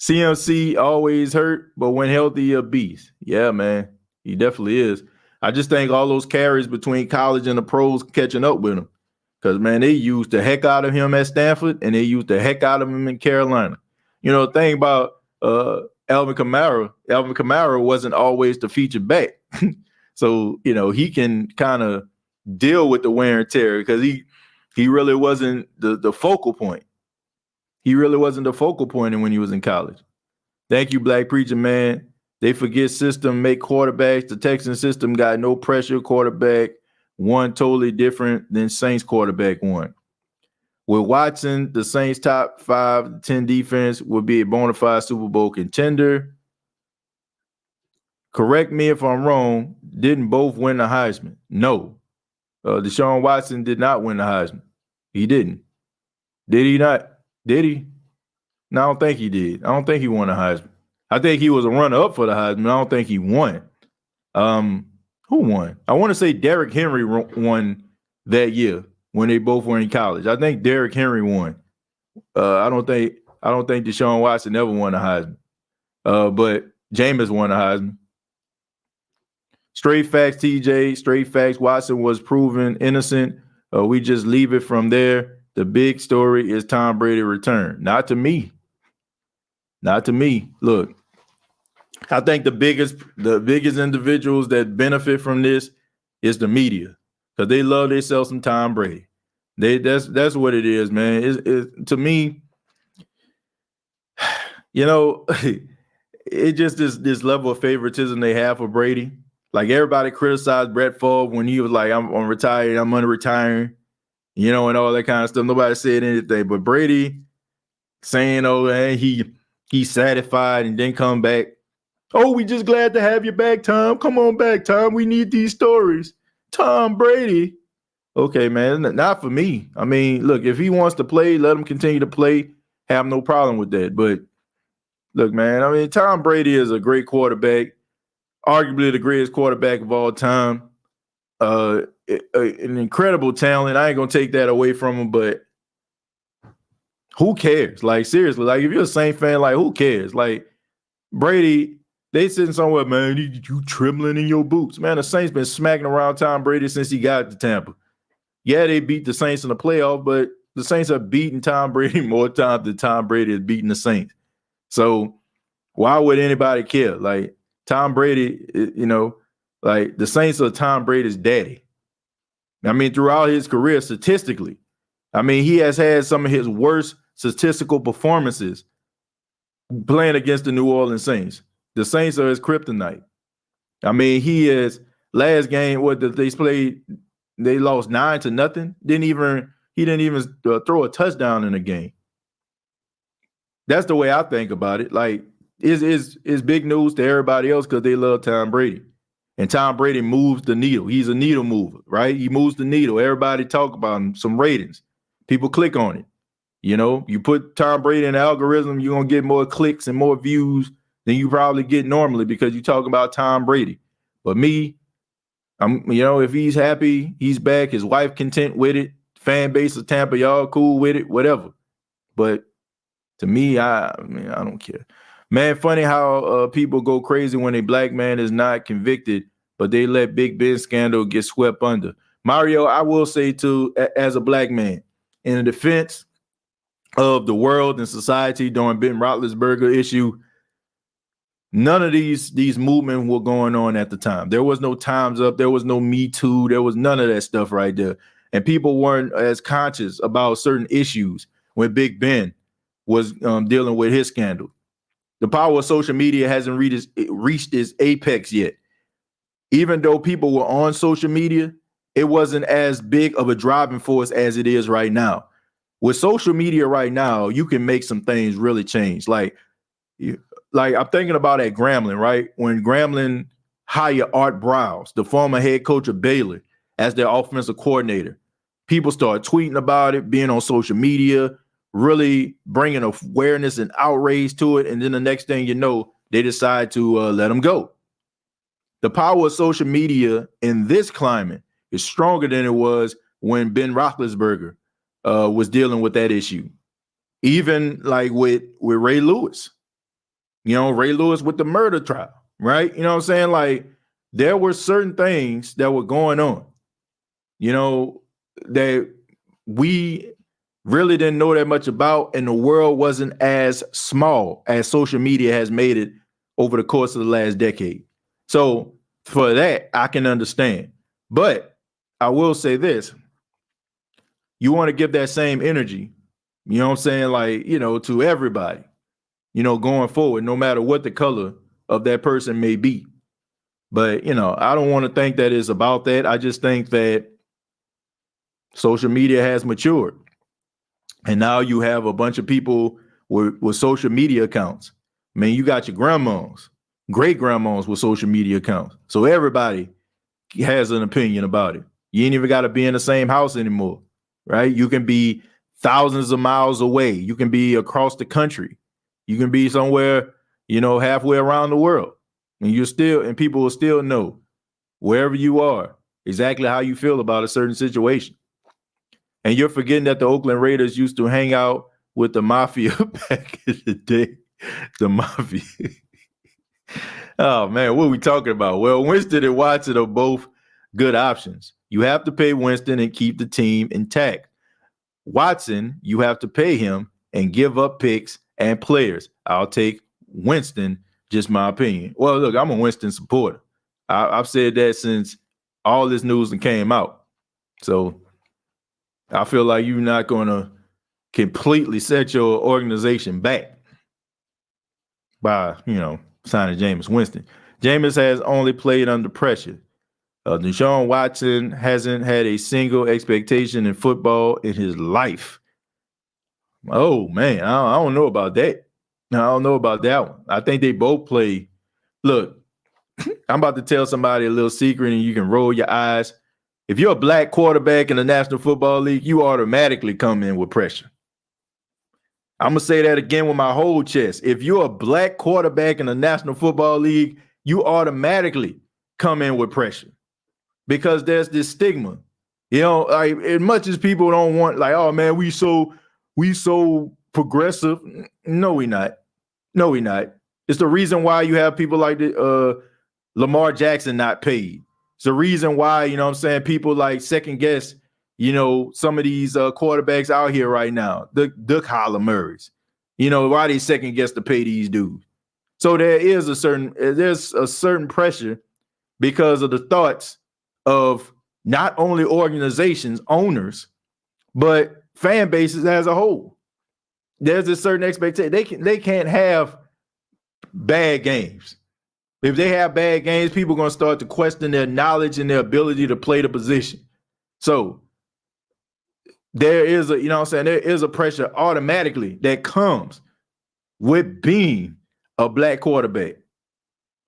CMC always hurt, but when healthy, a beast. Yeah, man, he definitely is. I just think all those carries between college and the pros catching up with him. Because, man, they used the heck out of him at Stanford, and they used the heck out of him in Carolina. You know, the thing about Alvin Kamara wasn't always the featured back. So, you know, he can kind of deal with the wear and tear because he really wasn't the focal point. He really wasn't the focal point when he was in college. Thank you, Black Preacher Man. They forget system make quarterbacks. The Texan system got no pressure quarterback. One totally different than Saints quarterback one. With Watson, the Saints top 5 to 10 defense would be a bona fide Super Bowl contender. Correct me if I'm wrong. Didn't both win the Heisman? No. DeShaun Watson did not win the Heisman. He didn't. Did he not? Did he? No, I don't think he did. I don't think he won the Heisman. I think he was a runner-up for the Heisman. I don't think he won. Who won? I want to say Derrick Henry won that year when they both were in college. I think Derrick Henry won. I don't think DeShaun Watson ever won the Heisman. But Jameis won the Heisman. Straight facts, TJ. Straight facts. Watson was proven innocent. We just leave it from there. The big story is Tom Brady return. Not to me. Not to me. Look, I think the biggest individuals that benefit from this is the media because they love themselves some Tom Brady. That's what it is, man. To me, you know, it just this level of favoritism they have for Brady. Like everybody criticized Brett Favre when he was like, I'm retired, I'm retiring, you know, and all that kind of stuff. Nobody said anything, but Brady saying, oh, man, he's satisfied and then come back. Oh, we just glad to have you back, Tom. Come on back, Tom. We need these stories. Tom Brady. Okay, man, not for me. I mean, look, if he wants to play, let him continue to play. Have no problem with that. But look, man, I mean, Tom Brady is a great quarterback, arguably the greatest quarterback of all time. An incredible talent. I ain't going to take that away from him, but who cares? Like, seriously, like, if you're a Saints fan, like, who cares? Like, Brady, they sitting somewhere, man, you trembling in your boots. Man, the Saints been smacking around Tom Brady since he got to Tampa. Yeah, they beat the Saints in the playoff, but the Saints have beaten Tom Brady more times than Tom Brady has beaten the Saints. So why would anybody care? Like, Tom Brady, you know, like, the Saints are Tom Brady's daddy. I mean, throughout his career, statistically, I mean, he has had some of his worst statistical performances playing against the New Orleans Saints. The Saints are his kryptonite. I mean, he is last game. What they played? They lost 9-0. He didn't even throw a touchdown in a game. That's the way I think about it. Like, it's big news to everybody else because they love Tom Brady, and Tom Brady moves the needle. He's a needle mover, right? He moves the needle. Everybody talk about him. Some ratings. People click on it. You know, you put Tom Brady in the algorithm, you're gonna get more clicks and more views than you probably get normally because you talk about Tom Brady. But me, you know, if he's happy, he's back, his wife content with it, fan base of Tampa, y'all cool with it, whatever. But to me, I don't care. Man, funny how people go crazy when a black man is not convicted, but they let Big Ben scandal get swept under. Mario, I will say too, as a black man, in the defense of the world and society during Ben Roethlisberger issue, None of these movements were going on at the time. There was no Time's Up. There was no Me Too. There was none of that stuff right there. And people weren't as conscious about certain issues when Big Ben was dealing with his scandal. The power of social media hasn't reached its apex yet. Even though people were on social media, it wasn't as big of a driving force as it is right now. With social media right now, you can make some things really change. Like I'm thinking about at Grambling, right? When Grambling hired Art Browse, the former head coach of Baylor, as their offensive coordinator, people started tweeting about it, being on social media, really bringing awareness and outrage to it. And then the next thing you know, they decide to let him go. The power of social media in this climate is stronger than it was when Ben Roethlisberger was dealing with that issue. Even like with Ray Lewis. Ray Lewis with the murder trial, right? You know what I'm saying? Like, there were certain things that were going on, that we really didn't know that much about, and the world wasn't as small as social media has made it over the course of the last decade. So for that, I can understand. But I will say this. You want to give that same energy, you know what I'm saying? Like, to everybody. Going forward, no matter what the color of that person may be. But, I don't want to think that it's about that. I just think that social media has matured. And now you have a bunch of people with social media accounts. I mean, you got your grandmas, great grandmas with social media accounts. So everybody has an opinion about it. You ain't even got to be in the same house anymore, right? You can be thousands of miles away. You can be across the country. You can be somewhere, halfway around the world, and people will still know wherever you are exactly how you feel about a certain situation. And you're forgetting that the Oakland Raiders used to hang out with the mafia back in the day. The mafia. Oh man, what are we talking about? Well, Winston and Watson are both good options. You have to pay Winston and keep the team intact. Watson, you have to pay him and give up picks and players. I'll take Winston, just my opinion. Well, look, I'm a Winston supporter. I've said that since all this news came out. So I feel like you're not going to completely set your organization back by, signing Jameis Winston. Jameis has only played under pressure. DeShaun Watson hasn't had a single expectation in football in his life. Oh, man, I don't know about that. I don't know about that one. I think they both play. Look, I'm about to tell somebody a little secret and you can roll your eyes. If you're a black quarterback in the National Football League, you automatically come in with pressure. I'm going to say that again with my whole chest. If you're a black quarterback in the National Football League, you automatically come in with pressure because there's this stigma. Like, as much as people don't want, like, oh, man, we so progressive. No, we not. No, we not. It's the reason why you have people like Lamar Jackson not paid. It's the reason why, people like second guess, some of these quarterbacks out here right now, the Kyler Murrays, why they second guess to pay these dudes. So there's a certain pressure because of the thoughts of not only organizations, owners, but fan bases as a whole. There's a certain expectation. They can't have bad games. If they have bad games, people are going to start to question their knowledge and their ability to play the position. So there is there is a pressure automatically that comes with being a black quarterback.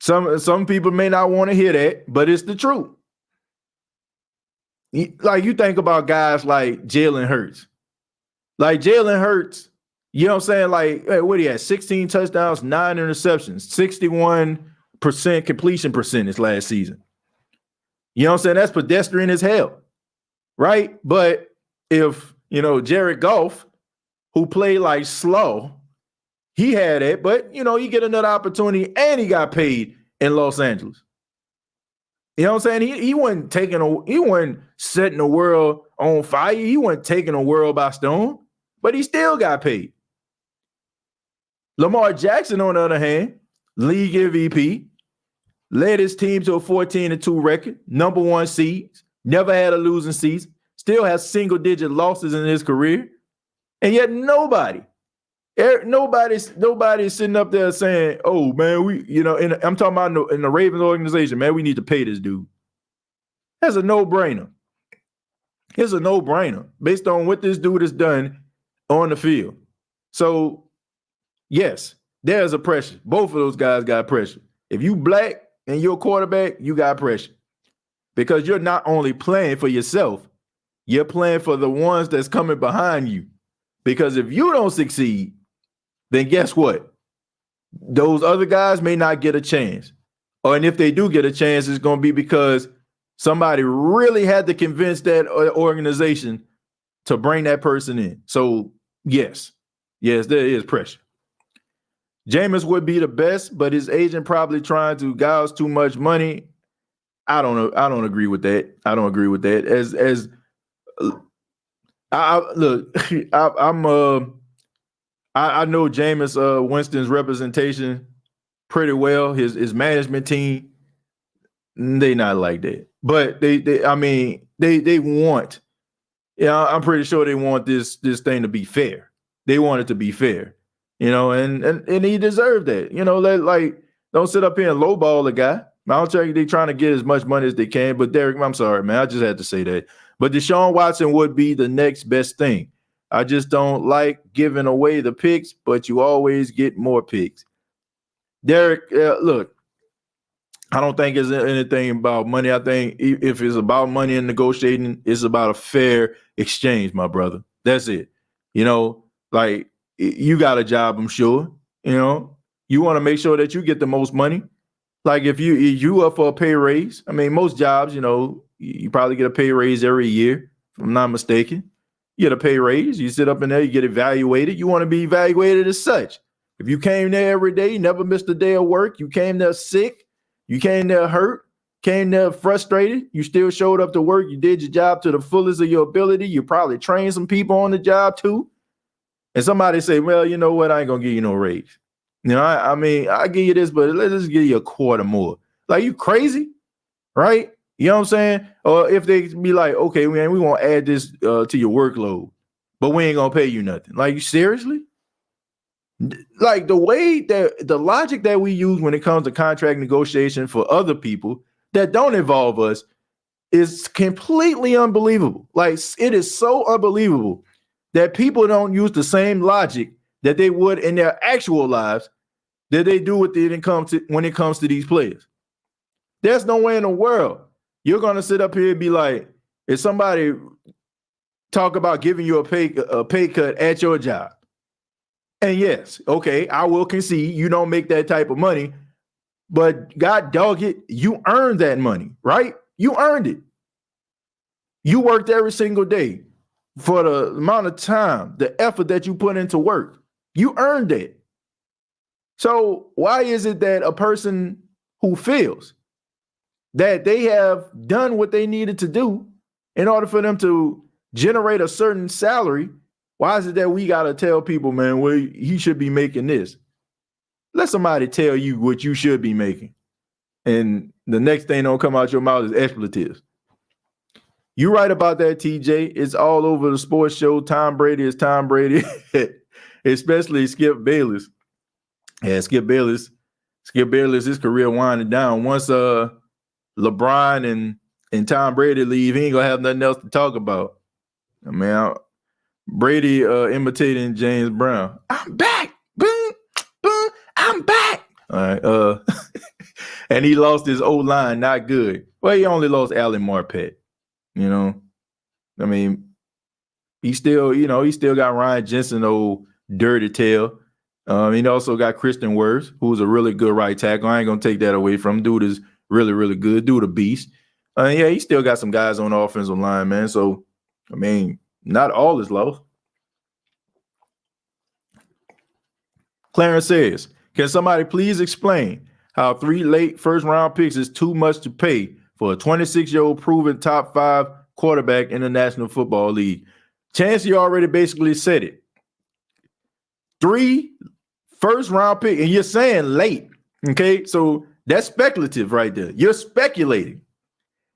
Some people may not want to hear that, but it's the truth. Like, you think about guys like Jalen Hurts. Like, Jalen Hurts, like, hey, what he had? 16 touchdowns, 9 interceptions, 61% completion percentage last season. That's pedestrian as hell, right? But if, Jared Goff, who played like slow, he had it, but, he get another opportunity and he got paid in Los Angeles. You know what I'm saying? He wasn't he wasn't setting the world on fire. He wasn't taking the world by storm, but he still got paid. Lamar Jackson, on the other hand, league MVP, led his team to a 14-2 record, number one seed, never had a losing season, still has single-digit losses in his career, and yet nobody's sitting up there saying, "Oh man, I'm talking about in the Ravens organization, man, we need to pay this dude." That's a no-brainer. It's a no-brainer based on what this dude has done on the field. So, yes, there's a pressure. Both of those guys got pressure. If you black and you're a quarterback, you got pressure because you're not only playing for yourself, you're playing for the ones that's coming behind you. Because if you don't succeed, then guess what? Those other guys may not get a chance. And if they do get a chance, it's going to be because somebody really had to convince that organization to bring that person in. So, yes, there is pressure. Jameis would be the best, but his agent probably trying to gouge too much money. I don't know. I don't agree with that. I know Jameis Winston's representation pretty well. His management team, they not like that. But they want. Yeah, I'm pretty sure they want this thing to be fair. They want it to be fair, and he deserved that. Don't sit up here and lowball the guy. I don't think they're trying to get as much money as they can. But Derek, I'm sorry, man, I just had to say that. But DeShaun Watson would be the next best thing. I just don't like giving away the picks, but you always get more picks. Derek, look, I don't think it's anything about money. I think if it's about money and negotiating, it's about a fair exchange, my brother. That's it. You got a job, I'm sure. You want to make sure that you get the most money. Like if you up for a pay raise, most jobs, you probably get a pay raise every year, if I'm not mistaken. You get a pay raise, you sit up in there, you get evaluated. You want to be evaluated as such. If you came there every day, you never missed a day of work, you came there sick, you came there hurt, came there frustrated, you still showed up to work, you did your job to the fullest of your ability, you probably trained some people on the job too. And somebody say, well, you know what, I ain't going to give you no raise. I give you this, but let's just give you a quarter more. Like, you crazy, right? You know what I'm saying? Or if they be like, okay, man, we want to add this to your workload, but we ain't going to pay you nothing. Like, you seriously? Like, the logic that we use when it comes to contract negotiation for other people that don't involve us is completely unbelievable. Like, it is so unbelievable that people don't use the same logic that they would in their actual lives that they do when it comes to these players. There's no way in the world you're going to sit up here and be like, if somebody talk about giving you a pay cut at your job, and yes, okay, I will concede you don't make that type of money, but God dog it, you earned that money, right? You earned it. You worked every single day for the amount of time, the effort that you put into work. You earned it. So why is it that a person who feels that they have done what they needed to do in order for them to generate a certain salary, why is it that we got to tell people, man, well, he should be making this? Let somebody tell you what you should be making. And the next thing don't come out your mouth is expletives. You right about that, TJ. It's all over the sports show. Tom Brady is Tom Brady. Especially Skip Bayless. Yeah, Skip Bayless, his career winding down. Once LeBron and Tom Brady leave, he ain't gonna have nothing else to talk about. Brady imitating James Brown. I'm back. Boom, boom, I'm back. All right. And he lost his O-line, not good. Well, he only lost Allen Marpet. He still got Ryan Jensen, old dirty tail. He also got Christian Wirfs, who's a really good right tackle. I ain't gonna take that away from him. Dude is really, really good. Dude a beast. He still got some guys on the offensive line, man. So, not all is lost. Clarence says, can somebody please explain how 3 late first-round picks is too much to pay for a 26-year-old proven top 5 quarterback in the National Football League? Chance, you already basically said it. 3 first-round picks, and you're saying late. Okay, so that's speculative right there. You're speculating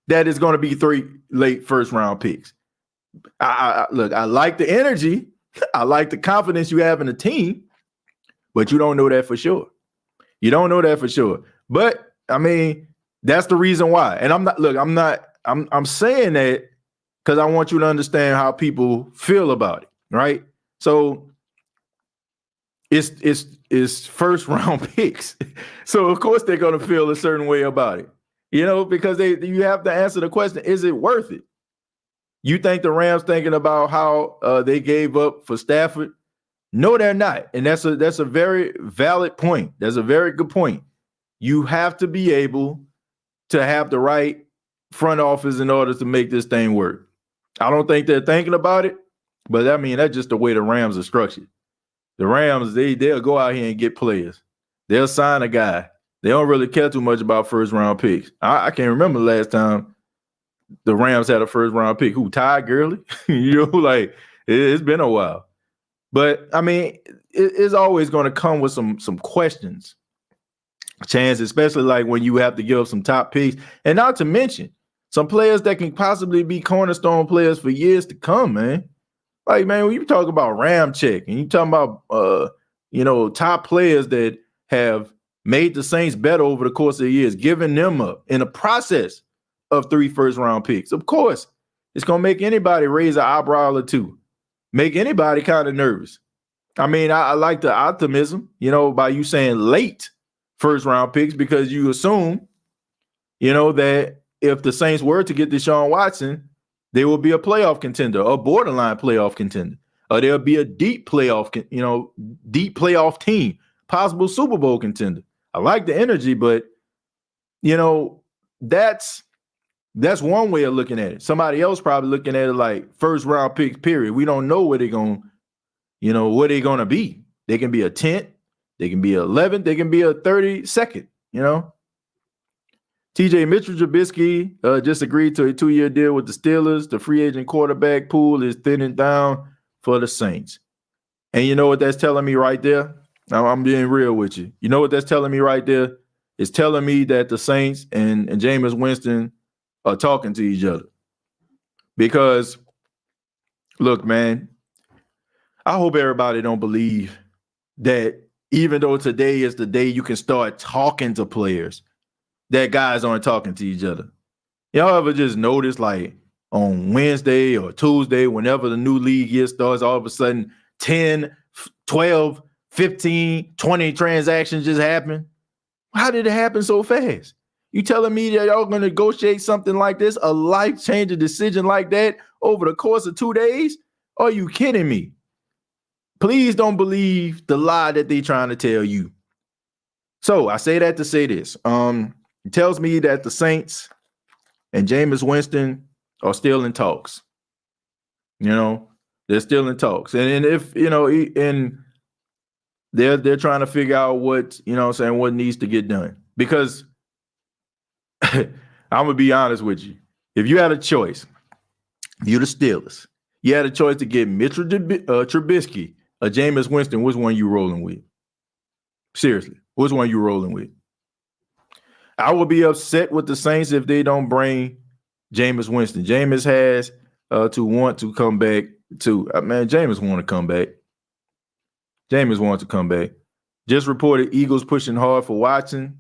that it's going to be 3 late first round picks. Look, I like the energy. I like the confidence you have in the team, but you don't know that for sure. You don't know that for sure. But I mean, that's the reason why. And I'm saying that because I want you to understand how people feel about it, right? So it's first round picks. So of course they're gonna feel a certain way about it, because you have to answer the question, is it worth it? You think the Rams thinking about how they gave up for Stafford? No, they're not. And that's a very valid point. That's a very good point. You have to be able to have the right front office in order to make this thing work. I don't think they're thinking about it, but I mean, that's just the way the Rams are structured. The Rams, they'll go out here and get players. They'll sign a guy. They don't really care too much about first round picks. I can't remember the last time the Rams had a first round pick. Who, Ty Gurley? It's been a while. But I mean, it's always going to come with some questions, Chance, especially like when you have to give up some top picks, and not to mention some players that can possibly be cornerstone players for years to come, man. Like, man, when you talk about Ramchick and you talking about top players that have made the Saints better over the course of the years, giving them up in the process of 3 first-round picks, of course, it's going to make anybody raise an eyebrow or two, make anybody kind of nervous. I mean, I like the optimism, by you saying late first-round picks, because you assume, that if the Saints were to get DeShaun Watson, they will be a playoff contender, a borderline playoff contender, or there'll be a deep playoff team, possible Super Bowl contender. I like the energy, but that's one way of looking at it. Somebody else probably looking at it like first round picks, period. We don't know where they're going, where they're going to be. They can be a 10th, they can be 11th, they can be a 32nd, TJ Mitchell Trubisky just agreed to a 2-year deal with the Steelers. The free agent quarterback pool is thinning down for the Saints. And you know what that's telling me right there? I'm being real with you. You know what that's telling me right there? It's telling me that the Saints and Jameis Winston are talking to each other. Because, look, man, I hope everybody don't believe that even though today is the day you can start talking to players, that guys aren't talking to each other. Y'all ever just notice, like, on Wednesday or Tuesday, whenever the new league year starts, all of a sudden 10, 12, 15, 20 transactions just happen? How did it happen so fast? You telling me that y'all going to negotiate something like this, a life-changing decision like that over the course of 2 days? Are you kidding me? Please don't believe the lie that they're trying to tell you. So I say that to say this. It tells me that the Saints and Jameis Winston are still in talks. They're still in talks. And if, and they're trying to figure out what needs to get done. Because I'm going to be honest with you. If you had a choice, if you're the Steelers, you had a choice to get Mitchell Trubisky or Jameis Winston, which one you rolling with? Seriously, which one you rolling with? I would be upset with the Saints if they don't bring Jameis Winston. Jameis has to want to come back too. Jameis want to come back. Jameis wants to come back. Just reported Eagles pushing hard for Watson.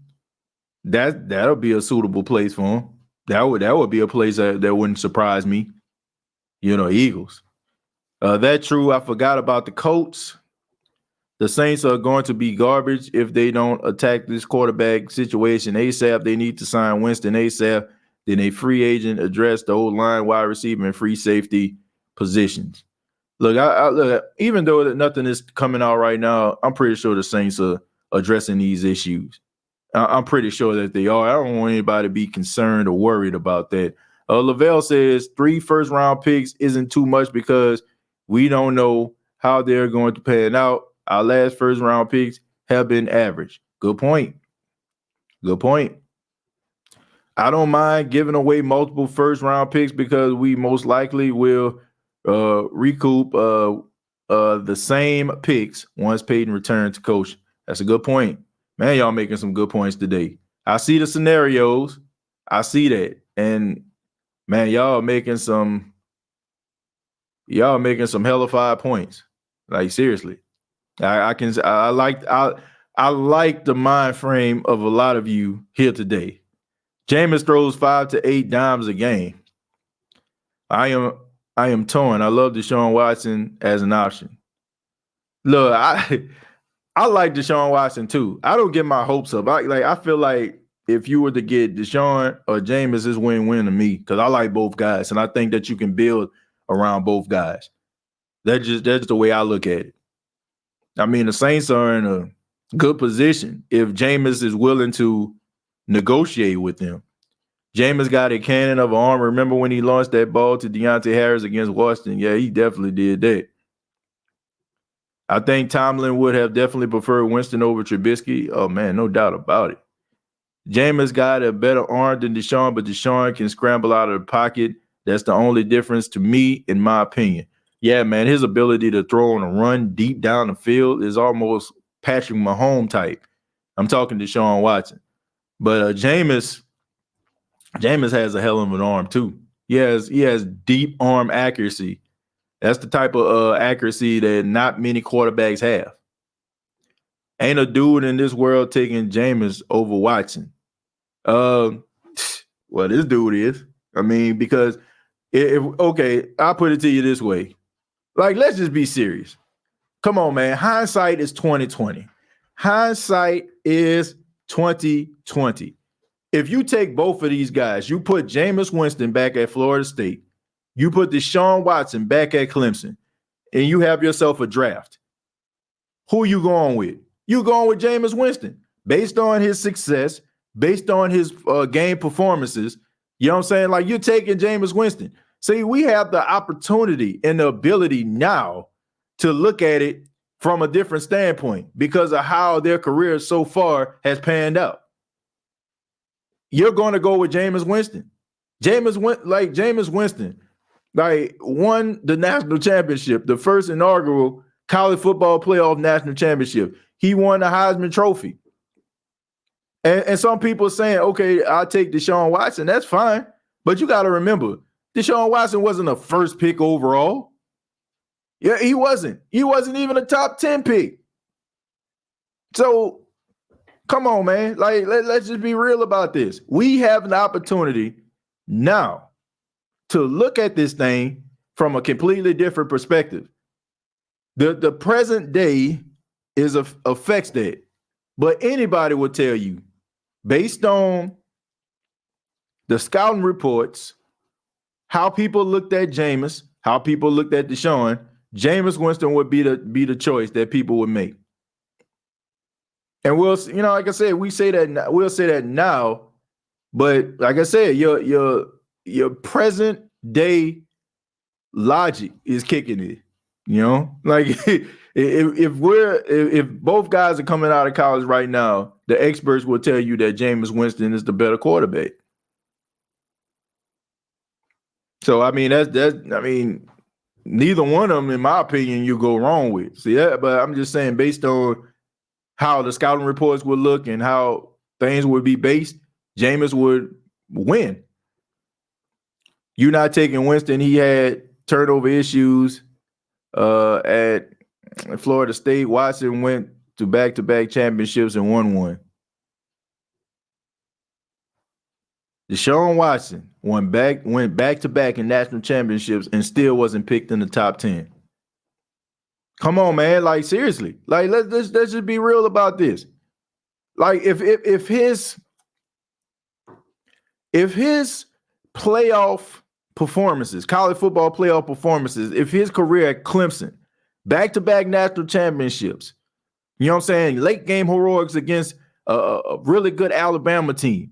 That'll be a suitable place for him. That would be a place that wouldn't surprise me. Eagles. That's true. I forgot about the Colts. The Saints are going to be garbage if they don't attack this quarterback situation ASAP. They need to sign Winston ASAP. Then a free agent address the old line, wide receiver, and free safety positions. Look, look, even though that nothing is coming out right now, I'm pretty sure the Saints are addressing these issues. I'm pretty sure that they are. I don't want anybody to be concerned or worried about that. Lavelle says 3 first-round picks isn't too much because we don't know how they're going to pan out. Our last first-round picks have been average. Good point. Good point. I don't mind giving away multiple first-round picks because we most likely will recoup the same picks once paid in return to coach. That's a good point. Man, y'all making some good points today. I see the scenarios. I see that. And man, y'all making some hellified points. Like seriously. I like the mind frame of a lot of you here today. Jameis throws 5 to 8 dimes a game. I am torn. I love DeShaun Watson as an option. Look, I like DeShaun Watson too. I don't get my hopes up. I feel like if you were to get DeShaun or Jameis, it's win-win to me because I like both guys, and I think that you can build around both guys. That's the way I look at it. I mean, the Saints are in a good position if Jameis is willing to negotiate with them. Jameis got a cannon of an arm. Remember when he launched that ball to Deontay Harris against Washington? Yeah, he definitely did that. I think Tomlin would have definitely preferred Winston over Trubisky. Oh, man, no doubt about it. Jameis got a better arm than DeShaun, but DeShaun can scramble out of the pocket. That's the only difference to me, in my opinion. Yeah, man, his ability to throw on a run deep down the field is almost Patrick Mahomes type. I'm talking DeShaun Watson. But Jameis has a hell of an arm, too. He has deep arm accuracy. That's the type of accuracy that not many quarterbacks have. Ain't a dude in this world taking Jameis over Watson. Well, this dude is. I mean, because okay, I'll put it to you this way. Like, let's just be serious. Come on, man. Hindsight is 2020. Hindsight is 2020. If you take both of these guys, you put Jameis Winston back at Florida State, you put DeShaun Watson back at Clemson, and you have yourself a draft. Who you going with? You going with Jameis Winston based on his success, based on his game performances. You know what I'm saying? Like, you're taking Jameis Winston. See, we have the opportunity and the ability now to look at it from a different standpoint because of how their career so far has panned out. You're going to go with Jameis Winston. Jameis Winston, won the national championship, the first inaugural college football playoff national championship. He won the Heisman Trophy. And some people are saying, okay, I'll take DeShaun Watson. That's fine. But you got to remember, DeShaun Watson wasn't a first pick overall. Yeah, he wasn't. He wasn't even a top 10 pick. So, come on, man. Like, let's just be real about this. We have an opportunity now to look at this thing from a completely different perspective. The present day affects that. But anybody will tell you, based on the scouting reports, how people looked at Jameis, how people looked at DeShaun, Jameis Winston would be the choice that people would make. And we'll, like I said, we'll say that now, but like I said, your present day logic is kicking it. Like if both guys are coming out of college right now, the experts will tell you that Jameis Winston is the better quarterback. So I mean neither one of them, in my opinion, you go wrong with. See that, but I'm just saying, based on how the scouting reports would look and how things would be based, Jameis would win. You're not taking Winston. He had turnover issues at Florida State. Watson went to back-to-back championships and won one. DeShaun Watson went back-to-back in national championships and still wasn't picked in the top 10. Come on, man. Like, seriously. Like, let's just be real about this. Like, if his playoff performances, college football playoff performances, if his career at Clemson, back-to-back national championships, you know what I'm saying, late game heroics against a really good Alabama team,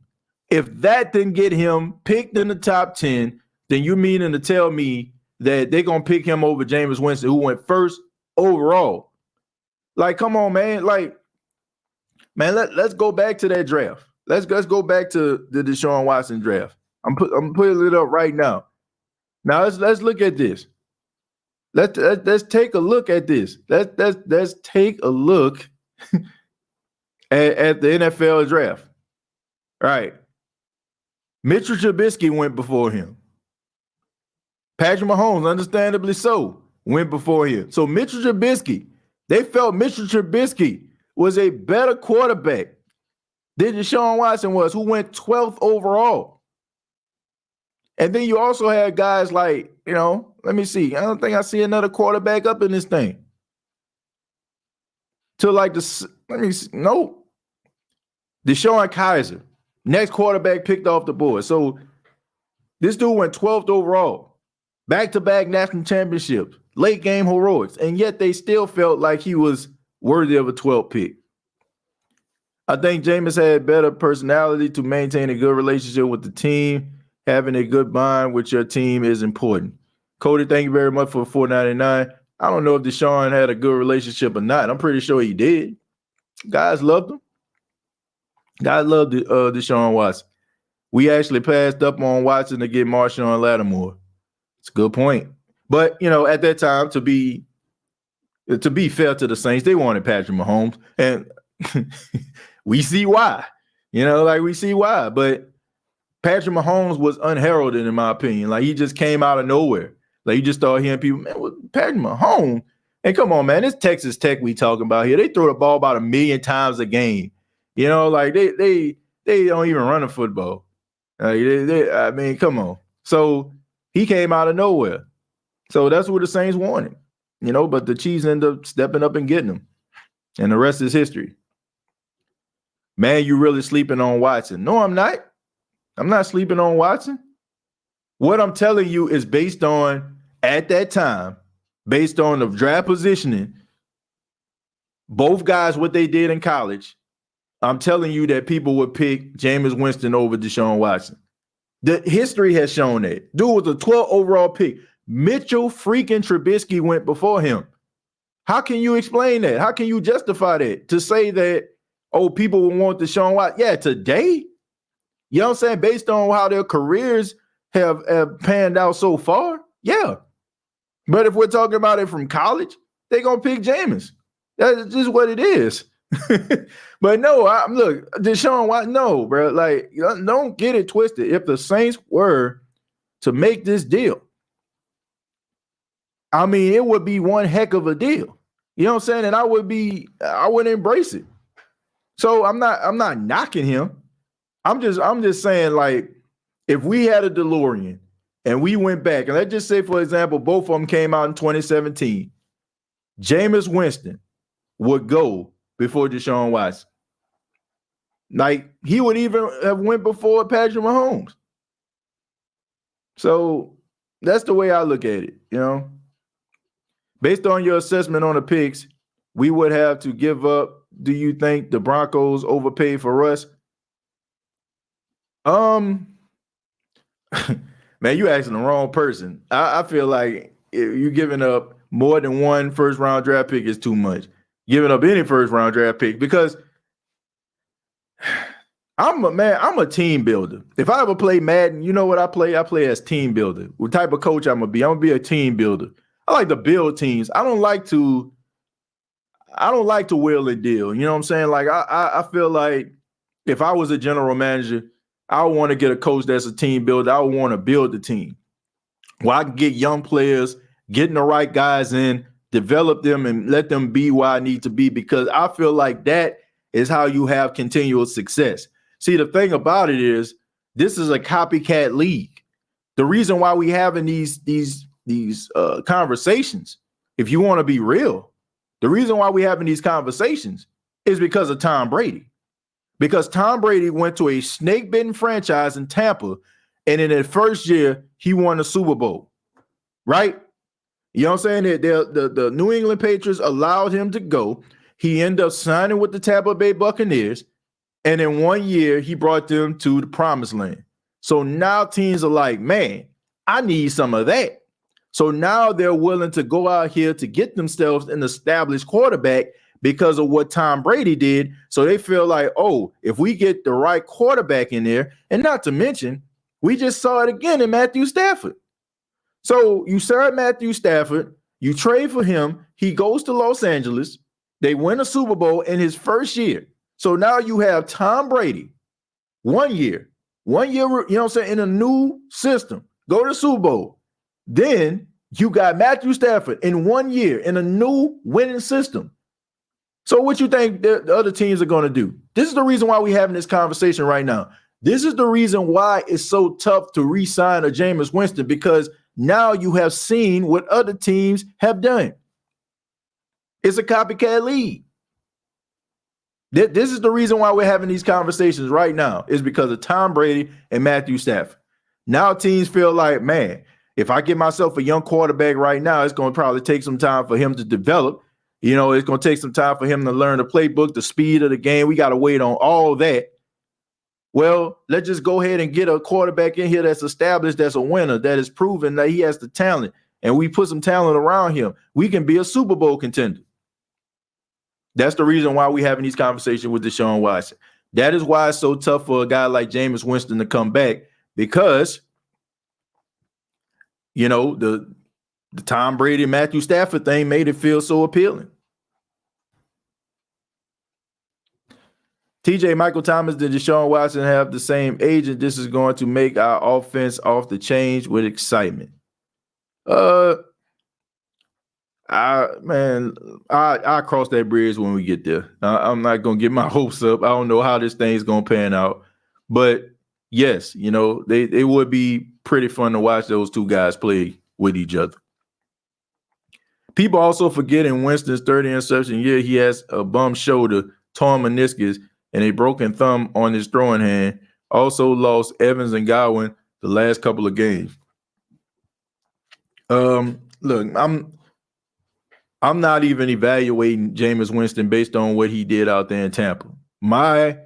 if that didn't get him picked in the top 10, then you meaning to tell me that they're going to pick him over Jameis Winston, who went first overall. Like, come on, man. Like, man, let's go back to that draft. Let's go back to the DeShaun Watson draft. I'm putting it up right now. Now let's look at this. Let's take a look at this. Let's take a look at the NFL draft. Right. Mitchell Trubisky went before him. Patrick Mahomes, understandably so, went before him. So Mitchell Trubisky, they felt Mitchell Trubisky was a better quarterback than DeShaun Watson was, who went 12th overall. And then you also had guys like, let me see. I don't think I see another quarterback up in this thing. Nope. DeShone Kizer, next quarterback picked off the board. So this dude went 12th overall, back-to-back national championships, late game heroics, and yet they still felt like he was worthy of a 12th pick. I think Jameis had better personality to maintain a good relationship with the team. Having a good bond with your team is important. Cody, thank you very much for $4.99. I don't know if DeShaun had a good relationship or not. I'm pretty sure he did. Guys loved him. Guys loved DeShaun Watson. We actually passed up on Watson to get Marshawn Lattimore. It's a good point. But, at that time, to be fair to the Saints, they wanted Patrick Mahomes. And we see why. We see why. But Patrick Mahomes was unheralded, in my opinion. Like, he just came out of nowhere. Like, you just started hearing people, man, Patrick Mahomes? And come on, man, it's Texas Tech we talking about here. They throw the ball about 1 million times a game. They don't even run a football. Come on. So he came out of nowhere. So that's what the Saints wanted. But the Chiefs end up stepping up and getting him. And the rest is history. Man, you really sleeping on Watson. No, I'm not. I'm not sleeping on Watson. What I'm telling you is based on, at that time, based on the draft positioning, both guys, what they did in college, I'm telling you that people would pick Jameis Winston over DeShaun Watson. The history has shown that. Dude was a 12th overall pick. Mitchell freaking Trubisky went before him. How can you explain that? How can you justify that? To say that, people will want DeShaun Watson. Yeah, today, you know what I'm saying? Based on how their careers have panned out so far, yeah. But if we're talking about it from college, they're going to pick Jameis. That's just what it is. But no, look, DeShaun Watson, no, bro. Like, don't get it twisted. If the Saints were to make this deal, it would be one heck of a deal. You know what I'm saying? And I would embrace it. So I'm not knocking him. I'm just saying, like, if we had a DeLorean and we went back, and let's just say, for example, both of them came out in 2017, Jameis Winston would go before DeShaun Watson. Like, he would even have went before Patrick Mahomes. So that's the way I look at it, Based on your assessment on the picks, we would have to give up. Do you think the Broncos overpaid for Russ? Man, you asking the wrong person. I feel like if you're giving up more than one first-round draft pick is too much. Giving up any first-round draft pick, because I'm a team builder. If I ever play Madden, you know what I play? I play as team builder. What type of coach I'm gonna be? I'm gonna be a team builder. I like to build teams. I don't like to wheel and deal. You know what I'm saying? Like, I feel like if I was a general manager, I would want to get a coach that's a team builder. I would want to build the team where I can get young players, getting the right guys in, develop them, and let them be where I need to be, because I feel like that is how you have continual success. See, the thing about it is, this is a copycat league. The reason why we having these conversations, if you want to be real, the reason why we having these conversations is because of Tom Brady. Because Tom Brady went to a snake-bitten franchise in Tampa, and in the first year, he won the Super Bowl, right? You know what I'm saying? The New England Patriots allowed him to go. He ended up signing with the Tampa Bay Buccaneers, and in 1 year, he brought them to the promised land. So now teams are like, man, I need some of that. So now they're willing to go out here to get themselves an established quarterback because of what Tom Brady did. So they feel like, if we get the right quarterback in there, and not to mention, we just saw it again in Matthew Stafford. So you sign Matthew Stafford, you trade for him, he goes to Los Angeles, they win a Super Bowl in his first year. So now you have Tom Brady, 1 year, you know what I'm saying, in a new system, go to the Super Bowl. Then you got Matthew Stafford in 1 year in a new winning system. So what you think the other teams are going to do? This is the reason why we're having this conversation right now. This is the reason why it's so tough to re-sign a Jameis Winston, because now you have seen what other teams have done. It's a copycat league. This is the reason why we're having these conversations right now, is because of Tom Brady and Matthew Stafford. Now teams feel like, man, if I get myself a young quarterback right now, it's going to probably take some time for him to develop. You know, it's going to take some time for him to learn the playbook, the speed of the game. We got to wait on all that. Well, let's just go ahead and get a quarterback in here that's established, that's a winner, that is proven that he has the talent, and we put some talent around him. We can be a Super Bowl contender. That's the reason why we're having these conversations with DeShaun Watson. That is why it's so tough for a guy like Jameis Winston to come back, because, you know, the Tom Brady, Matthew Stafford thing made it feel so appealing. TJ, Michael Thomas, did Deshaun Watson have the same agent? This is going to make our offense off the change with excitement. I'll cross that bridge when we get there. I'm not going to get my hopes up. I don't know how this thing's going to pan out. But yes, you know, they would be pretty fun to watch those two guys play with each other. People also forget in Winston's 30 interception year, he has a bum shoulder, torn meniscus, and a broken thumb on his throwing hand. Also lost Evans and Godwin the last couple of games. Look, I'm not even evaluating Jameis Winston based on what he did out there in Tampa. My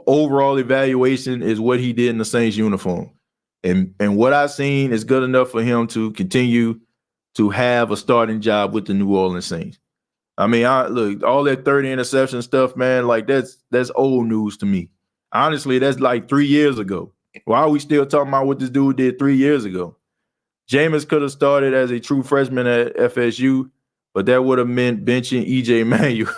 overall evaluation is what he did in the Saints uniform. And what I've seen is good enough for him to continue to have a starting job with the New Orleans Saints. I mean, look, all that 30 interception stuff, man, like that's old news to me. Honestly, that's like 3 years ago. Why are we still talking about what this dude did 3 years ago? Jameis could have started as a true freshman at FSU, but that would have meant benching E.J. Manuel,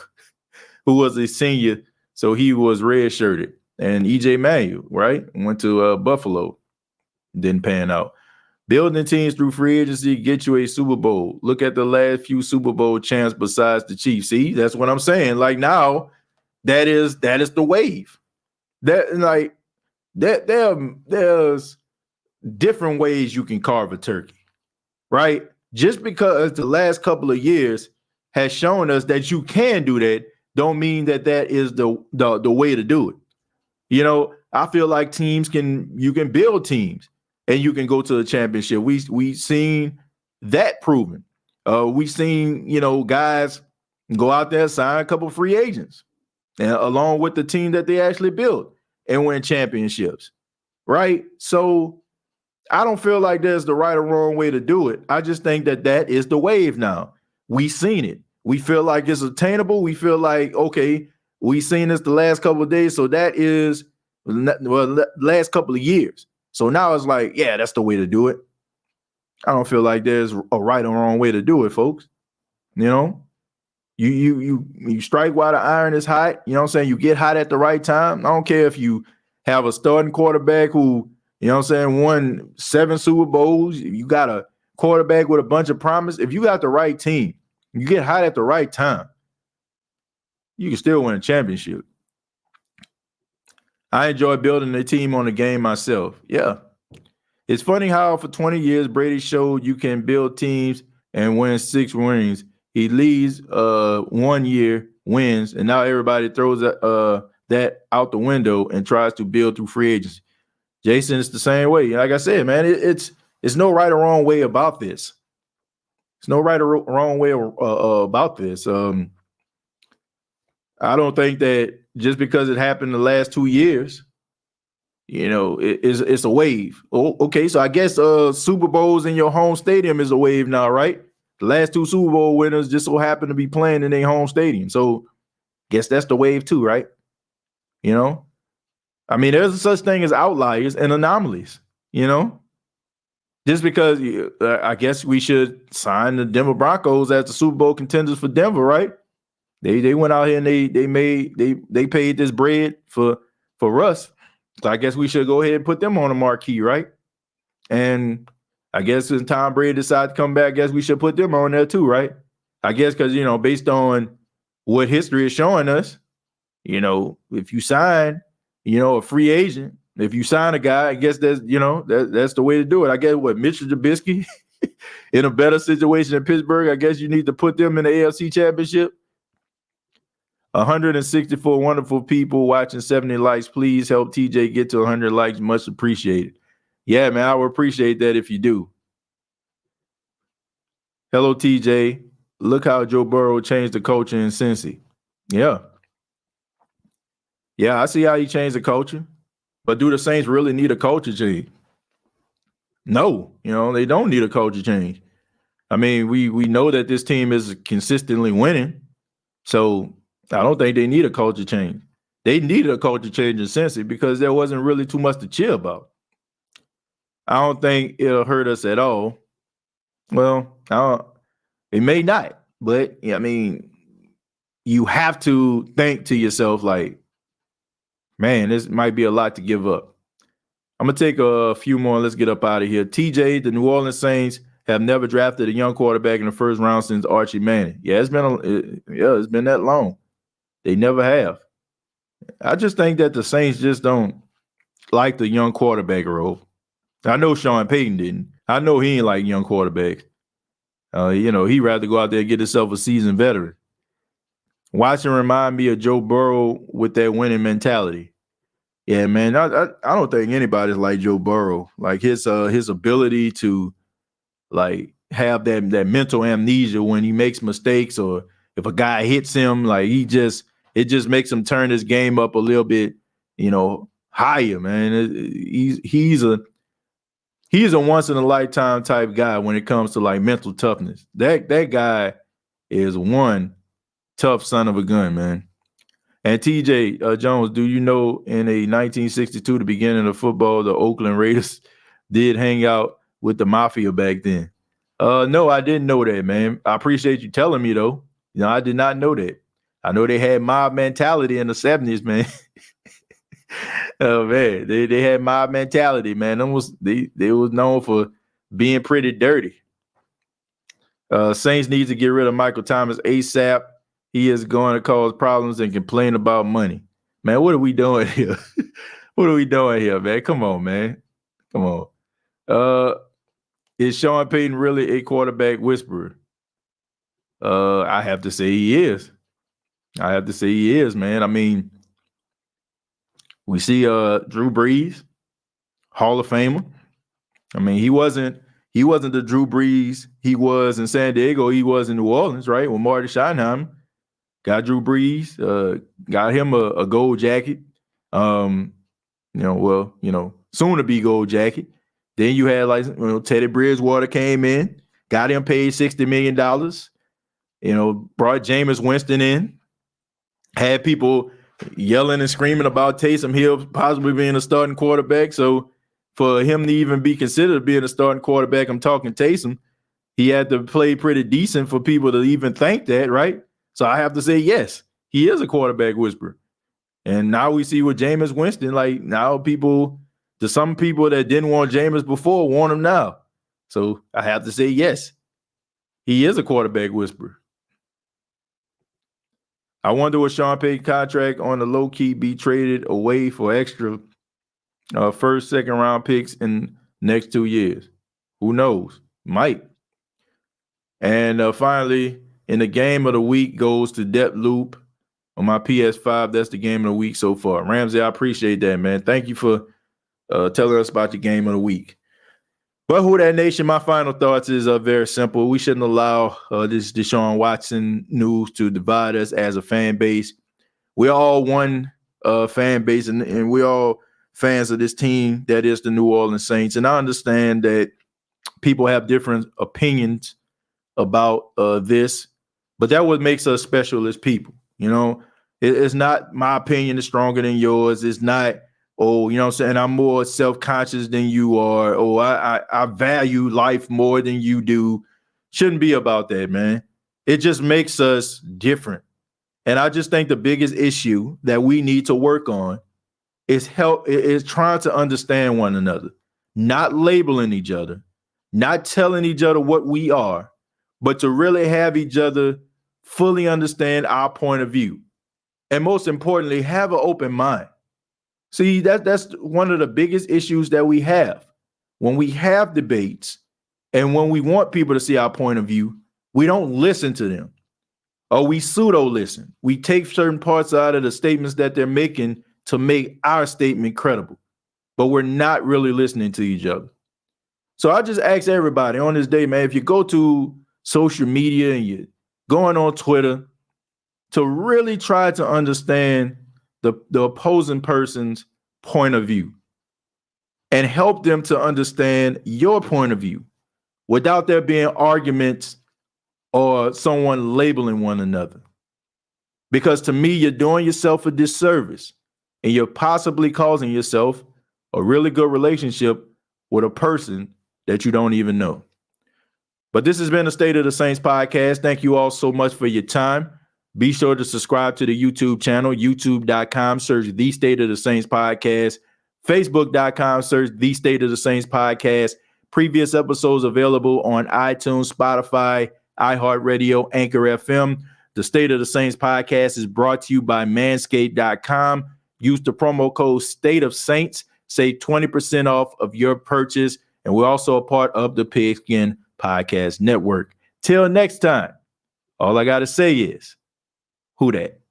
who was a senior, so he was redshirted. And E.J. Manuel, right, went to Buffalo. Didn't pan out. Building teams through free agency get you a Super Bowl. Look at the last few Super Bowl champs besides the Chiefs. See, that's what I'm saying. Like now, that is the wave. There's different ways you can carve a turkey, right? Just because the last couple of years has shown us that you can do that, don't mean that is the way to do it. You know, I feel like you can build teams and you can go to a championship. We seen that proven. We seen, you know, guys go out there, sign a couple of free agents, and along with the team that they actually built and win championships, right? So I don't feel like there's the right or wrong way to do it. I just think that is the wave now. We seen it. We feel like it's attainable. We feel like, okay, we seen this the last couple of days, so that is, well, last couple of years. So now it's like, yeah, that's the way to do it. I don't feel like there's a right or wrong way to do it, folks. You know, you strike while the iron is hot. You know what I'm saying? You get hot at the right time. I don't care if you have a starting quarterback who, you know what I'm saying, won 7 Super Bowls. You got a quarterback with a bunch of promise. If you got the right team, you get hot at the right time, you can still win a championship. I enjoy building a team on the game myself. Yeah. It's funny how for 20 years, Brady showed you can build teams and win 6 rings. He leads 1 year, wins, and now everybody throws that out the window and tries to build through free agency. Jason, it's the same way. Like I said, man, it's no right or wrong way about this. There's no right or wrong way about this. I don't think that just because it happened the last 2 years, you know, it's a wave. Oh, okay, so I guess Super Bowls in your home stadium is a wave now, right? The last 2 Super Bowl winners just so happen to be playing in their home stadium. So guess that's the wave too, right? You know? I mean, there's such thing as outliers and anomalies, you know? Just because I guess we should sign the Denver Broncos as the Super Bowl contenders for Denver, right? They went out here and they paid this bread for us. So I guess we should go ahead and put them on the marquee, right? And I guess when Tom Brady decides to come back, I guess we should put them on there too, right? I guess because, based on what history is showing us, if you sign, a free agent, if you sign a guy, I guess that's the way to do it. I guess Mitchell Trubisky in a better situation in Pittsburgh, I guess you need to put them in the AFC Championship. 164 wonderful people watching, 70 likes. Please help TJ get to 100 likes. Much appreciated. Yeah, man, I would appreciate that if you do. Hello, TJ. Look how Joe Burrow changed the culture in Cincy. Yeah. Yeah, I see how he changed the culture. But do the Saints really need a culture change? No, they don't need a culture change. I mean, we know that this team is consistently winning. So I don't think they need a culture change. They needed a culture change in Cincy because there wasn't really too much to cheer about. I don't think it'll hurt us at all. Well, it may not, but I mean, you have to think to yourself like, man, this might be a lot to give up. I'm going to take a few more and let's get up out of here. TJ, the New Orleans Saints have never drafted a young quarterback in the first round since Archie Manning. Yeah, it's been that long. They never have. I just think that the Saints just don't like the young quarterback role. I know Sean Payton didn't. I know he ain't like young quarterbacks. He'd rather go out there and get himself a seasoned veteran. Watson remind me of Joe Burrow with that winning mentality. Yeah, man, I don't think anybody's like Joe Burrow. Like his ability to like have that mental amnesia when he makes mistakes or if a guy hits him, like it just makes him turn his game up a little bit, higher, man. He's a once in a lifetime type guy when it comes to like mental toughness. That guy is one tough son of a gun, man. And TJ Jones, do you know in a 1962, the beginning of football, the Oakland Raiders did hang out with the Mafia back then? No, I didn't know that, man. I appreciate you telling me though. I did not know that. I know they had mob mentality in the 70s, man. Oh man, they had mob mentality, man. They was known for being pretty dirty. Saints need to get rid of Michael Thomas ASAP. He is going to cause problems and complain about money. Man, what are we doing here? What are we doing here, man? Come on, man. Come on. Is Sean Payton really a quarterback whisperer? I have to say he is. Man. I mean, we see Drew Brees, Hall of Famer. I mean, he wasn't the Drew Brees he was in San Diego. He was in New Orleans, right? With Marty Schottenheimer. Got Drew Brees, got him a gold jacket. Soon to be gold jacket. Then you had Teddy Bridgewater came in, got him paid $60 million. Brought Jameis Winston in, had people yelling and screaming about Taysom Hill possibly being a starting quarterback. So for him to even be considered being a starting quarterback, I'm talking Taysom, he had to play pretty decent for people to even think that, right? So I have to say, yes, he is a quarterback whisperer. And now we see with Jameis Winston, like now some people that didn't want Jameis before want him now. So I have to say, yes, he is a quarterback whisperer. I wonder what Sean Payton contract on the low key be traded away for extra first, second round picks in next 2 years. Who knows? Might. And finally, in the game of the week goes to Depth Loop on my PS5. That's the game of the week so far. Ramsey, I appreciate that, man. Thank you for telling us about the game of the week. But Who Dat Nation, my final thoughts is very simple. We shouldn't allow this DeShaun Watson news to divide us as a fan base. We're all one fan base, and we're all fans of this team that is the New Orleans Saints. And I understand that people have different opinions about this, but that what makes us special as people. It's not my opinion is stronger than yours. It's not, you know what I'm saying, I'm more self-conscious than you are, I value life more than you do. Shouldn't be about that, man. It just makes us different. And I just think the biggest issue that we need to work on is trying to understand one another, not labeling each other, not telling each other what we are, but to really have each other fully understand our point of view. And most importantly, have an open mind. See, that's one of the biggest issues that we have. When we have debates and when we want people to see our point of view, we don't listen to them. Or we pseudo listen. We take certain parts out of the statements that they're making to make our statement credible, but we're not really listening to each other. So I just ask everybody on this day, man, if you go to social media and you're going on Twitter, to really try to understand the opposing person's point of view and help them to understand your point of view without there being arguments or someone labeling one another. Because to me, you're doing yourself a disservice and you're possibly causing yourself a really good relationship with a person that you don't even know. But this has been the State of the Saints podcast. Thank you all so much for your time. Be sure to subscribe to the YouTube channel, youtube.com, search The State of the Saints podcast, facebook.com, search The State of the Saints podcast. Previous episodes available on iTunes, Spotify, iHeartRadio, Anchor FM. The State of the Saints podcast is brought to you by manscaped.com. Use the promo code State of Saints. Save 20% off of your purchase. And we're also a part of the Pigskin Podcast Network. Till next time, all I got to say is, who dat?